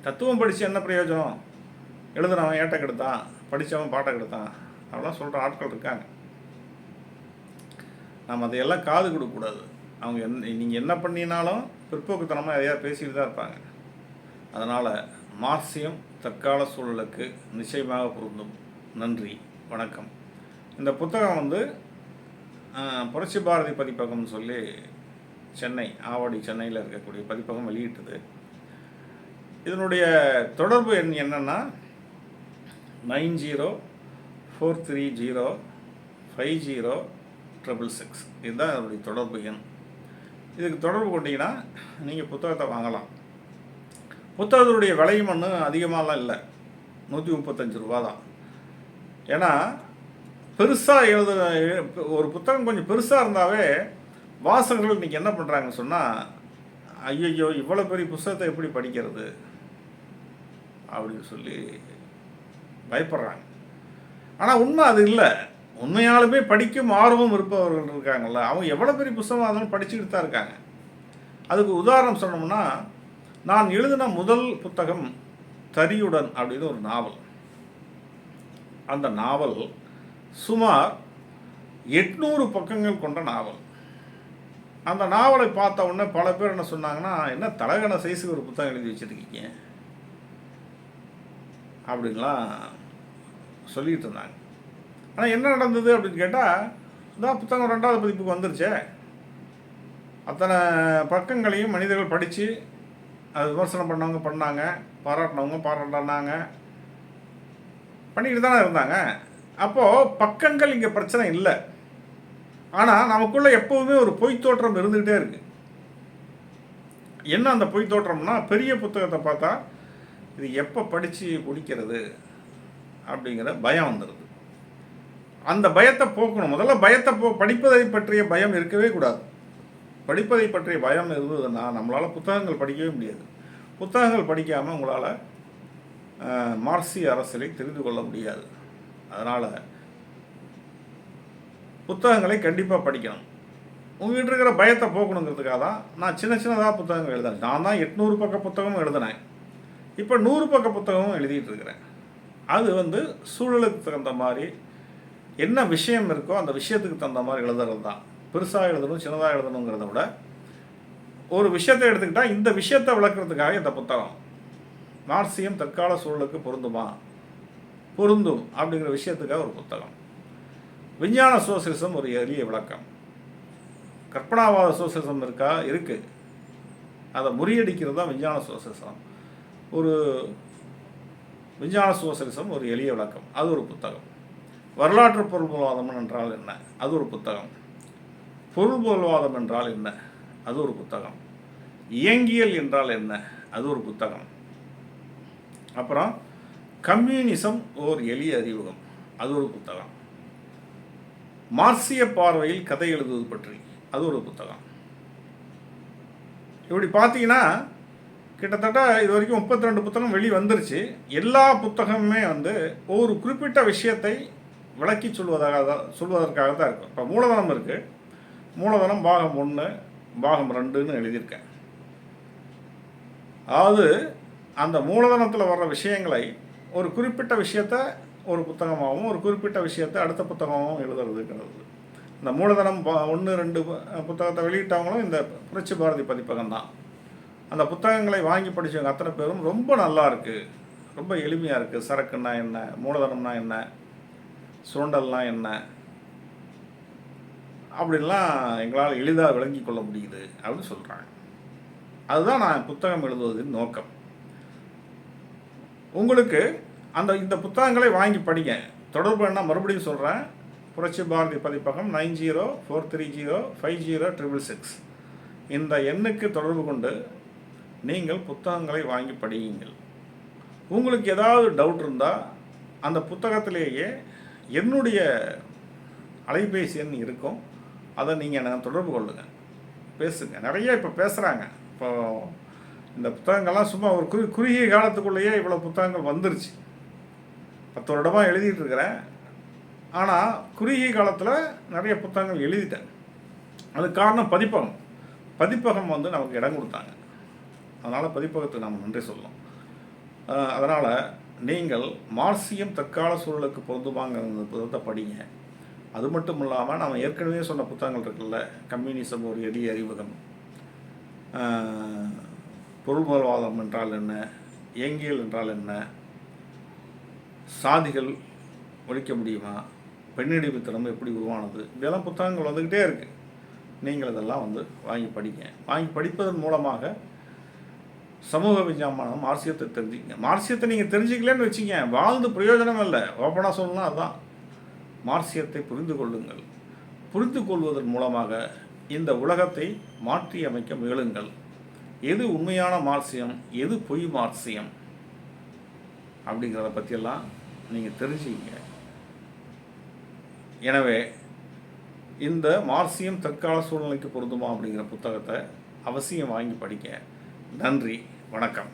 தத்துவம் படித்து என்ன பிரயோஜனம்? எழுதுனவன் ஏட்டை கெடுத்தான், படித்தவன் பாட்டை கெடுத்தான் அப்படிலாம் சொல்கிற ஆட்கள் இருக்காங்க. நம்ம அதையெல்லாம் காது கொடுக்கக்கூடாது. அவங்க நீங்கள் என்ன பண்ணினாலும் பிற்போக்குத்தனமாக எதையாவது பேசிட்டு தான் இருப்பாங்க. அதனால் மார்சியம் தற்கால சூழலுக்கு நிச்சயமாக பொருந்தும். நன்றி, வணக்கம். இந்த புத்தகம் புரட்சி பாரதி பதிப்பகம்னு சொல்லி சென்னை, ஆவடி சென்னையில் இருக்கக்கூடிய பதிப்பகம் வெளியிட்டது. இதனுடைய தொடர்பு எண் என்னென்னா 9043050666. இதுதான் அதனுடைய தொடர்பு எண். இதுக்கு தொடர்பு கொண்டீங்கன்னா நீங்கள் புத்தகத்தை வாங்கலாம். புத்தகத்தினுடைய விலையும் அதிகமாகலாம் இல்லை, 135 ரூபா தான். ஏன்னா பெருசாக ஒரு புத்தகம் கொஞ்சம் பெருசாக இருந்தாவே வாசகர்கள் இன்றைக்கி என்ன பண்ணுறாங்கன்னு சொன்னால், ஐயோ இவ்வளோ பெரிய புத்தகத்தை எப்படி படிக்கிறது அப்படின்னு சொல்லி பயப்படுறாங்க. ஆனால் உண்மை அது இல்லை. உண்மையாலுமே படிக்கும் ஆர்வம் இருப்பவர்கள் இருக்காங்கல்ல, அவங்க எவ்வளோ பெரிய புத்தகமாக இருந்தாலும் படிச்சுக்கிட்டு தான் இருக்காங்க. அதுக்கு உதாரணம் சொன்னோம்னா, நான் எழுதின முதல் புத்தகம் தரியுடன் அப்படின்னு ஒரு நாவல். அந்த நாவல் சுமார் 800 பக்கங்கள் கொண்ட நாவல். அந்த நாவலை பார்த்த உடனே பல பேர் என்ன சொன்னாங்கன்னா, என்ன தலகண சைஸுக்கு ஒரு புத்தகம் எழுதி வச்சுருக்கீங்க அப்படின்லாம் சொல்லிகிட்டு இருந்தாங்க. ஆனால் என்ன நடந்தது அப்படின்னு கேட்டால், இதான் புத்தகம் 2வது பதிப்புக்கு வந்துருச்சே, அத்தனை பக்கங்களையும் மனிதர்கள் படித்து அது விமர்சனம் பண்ணவங்க பண்ணாங்க, பாராட்டினவங்க பாராட்டினாங்க, பண்ணிக்கிட்டு தானே இருந்தாங்க. அப்போது பக்கங்கள் இங்கே பிரச்சனை இல்லை. ஆனால் நமக்குள்ளே எப்போவுமே ஒரு பொய் தோற்றம் இருந்துக்கிட்டே இருக்குது. என்ன அந்த பொய் தோற்றம்னா, பெரிய புத்தகத்தை பார்த்தா இது எப்போ படித்து முடிக்கிறது அப்படிங்கிற பயம் வந்துடுது. அந்த பயத்தை போக்கணும். முதல்ல பயத்தை படிப்பதை பற்றிய பயம் இருக்கவே கூடாது. படிப்பதை பற்றிய பயம் இருந்ததுன்னா நம்மளால் புத்தகங்கள் படிக்கவே முடியாது. புத்தகங்கள் படிக்காமல் உங்களால் மார்க்சிய அரசியலை தெரிந்து கொள்ள முடியாது. அதனால் புத்தகங்களை கண்டிப்பாக படிக்கணும். உங்கள்கிட்ட இருக்கிற பயத்தை போக்கணுங்கிறதுக்காக தான் நான் சின்னதாக புத்தகங்கள் எழுதுனேன். நான் தான் 800 பக்க புத்தகமும் எழுதினேன். இப்போ 100 பக்க புத்தகமும் எழுதிட்டு இருக்கிறேன். அது சூழலுக்கு தகுந்த மாதிரி என்ன விஷயம் இருக்கோ அந்த விஷயத்துக்கு தகுந்த மாதிரி எழுதுறது தான். பெருசாக எழுதணும் சின்னதாக எழுதணுங்கிறத விட ஒரு விஷயத்தை எடுத்துக்கிட்டால் இந்த விஷயத்தை விளக்குறதுக்காக இந்த புத்தகம். மார்க்சியம் தற்கால சூழலுக்கு பொருந்துமா? பொருந்தும் அப்படிங்கிற விஷயத்துக்காக ஒரு புத்தகம். விஞ்ஞான சோசியலிசம் ஒரு எளிய விளக்கம். கற்பனாவாத சோசியலிசம் இருக்குது. அதை முறியடிக்கிறது தான் விஞ்ஞான சோசியலிசம். ஒரு விஞ்ஞான சோசியலிசம் ஒரு எளிய விளக்கம், அது ஒரு புத்தகம். வரலாற்று பொருள்வாதம் என்றால் என்ன, அது ஒரு புத்தகம். பொருள்வாதம் என்றால் என்ன, அது ஒரு புத்தகம். இயங்கியல் என்றால் என்ன, அது ஒரு புத்தகம். அப்புறம் கம்யூனிசம் ஓர் எளிய அறிமுகம், அது ஒரு புத்தகம். மார்க்சிய பார்வையில் கதை எழுதுவது பற்றி, அது ஒரு புத்தகம். இப்படி பார்த்தீங்கன்னா கிட்டத்தட்ட இது வரைக்கும் 32 புத்தகம் வெளி வந்துருச்சு. எல்லா புத்தகமுமே ஒரு குறிப்பிட்ட விஷயத்தை விளக்கி சொல்வதற்காக தான் இருக்கும். இப்போ மூலதனம் இருக்குது. மூலதனம் பாகம் 1 பாகம் 2ன்னு எழுதியிருக்கேன். அதாவது அந்த மூலதனத்தில் வர்ற விஷயங்களை ஒரு குறிப்பிட்ட விஷயத்தை ஒரு புத்தகமாகவும் ஒரு குறிப்பிட்ட விஷயத்தை அடுத்த புத்தகமாகவும் எழுதுறதுங்கிறது. இந்த மூலதனம் 1, 2 புத்தகத்தை வெளியிட்டவங்களும் இந்த புரட்சி பாரதி பதிப்பகம் தான். அந்த புத்தகங்களை வாங்கி படித்தவங்க அத்தனை பேரும் ரொம்ப நல்லா இருக்குது, ரொம்ப எளிமையாக இருக்குது. சரக்குன்னா என்ன, மூலதனம்னா என்ன, சுரண்டல்னா என்ன அப்படின்லாம் எங்களால் எளிதாக விளங்கி கொள்ள முடியுது அப்படின்னு சொல்கிறாங்க. அதுதான் நான் புத்தகம் எழுதுவதின் நோக்கம். உங்களுக்கு இந்த புத்தகங்களை வாங்கி படிங்க. தொடர்பு என்ன மறுபடியும் சொல்கிறேன். புரட்சி பாரதி பதிப்பகம் 9043050666. இந்த எண்ணுக்கு தொடர்பு கொண்டு நீங்கள் புத்தகங்களை வாங்கி படியுங்கள். உங்களுக்கு ஏதாவது டவுட் இருந்தால் அந்த புத்தகத்திலேயே என்னுடைய அலைபேசி எண் இருக்கும், அதை நீங்கள் எனக்கு தொடர்பு கொள்ளுங்கள், பேசுங்க. நிறைய இப்போ பேசுகிறாங்க. இப்போ இந்த புத்தகங்கள்லாம் சும்மா ஒரு குறுகிய காலத்துக்குள்ளேயே இவ்வளோ புத்தகங்கள் வந்துருச்சு. 10 வருடமாக எழுதிட்டு இருக்கிறேன். ஆனால் குறுகிய காலத்தில் நிறைய புத்தகங்கள் எழுதிட்டேன். அதுக்கு காரணம் பதிப்பகம். பதிப்பகம் வந்து நமக்கு இடம் கொடுத்தாங்க. அதனால் பதிப்பகத்துக்கு நாம் நன்றி சொல்லணும். அதனால் நீங்கள் மார்க்சியம் தற்கால சூழலுக்கு பொருந்துமாங்கிற அந்த புத்தகத்தை படிங்க. அது மட்டும் இல்லாமல் நாம் ஏற்கனவே சொன்ன புத்தகங்கள் இருக்குல்ல, கம்யூனிசம் ஒரு எளிய அறிமுகம், பொருள்முதல்வாதம் என்றால் என்ன, இயங்கியல் என்றால் என்ன, சாதிகள் ஒழிக்க முடியுமா, பெண்ணடிமைத்தனம் எப்படி உருவானது, இதெல்லாம் புத்தகங்கள் வந்துக்கிட்டே இருக்குது. நீங்கள் இதெல்லாம் வந்து வாங்கி படிங்க. வாங்கி படிப்பதன் மூலமாக சமூக விஞ்ஞானம் மார்க்சியத்தை தெரிஞ்சுக்கங்க. மார்க்சியத்தை நீங்கள் தெரிஞ்சுக்கலன்னு வச்சுங்க, வாழ்ந்து பிரயோஜனம் இல்லை. ஓப்பனாக சொல்லணும்னா அதுதான். மார்க்சியத்தை புரிந்து கொள்ளுங்கள். புரிந்து கொள்வதன் மூலமாக இந்த உலகத்தை மாற்றி அமைக்க முயலுங்கள். எது உண்மையான மார்க்சியம், எது பொய் மார்க்சியம் அப்படிங்கிறத பற்றியெல்லாம் நீங்கள் தெரிஞ்சுக்கிங்க. எனவே இந்த மார்க்சியம் தற்கால சூழ்நிலைக்கு பொருந்துமா அப்படிங்கிற புத்தகத்தை அவசியம் வாங்கி படிக்க. நன்றி, வணக்கம்.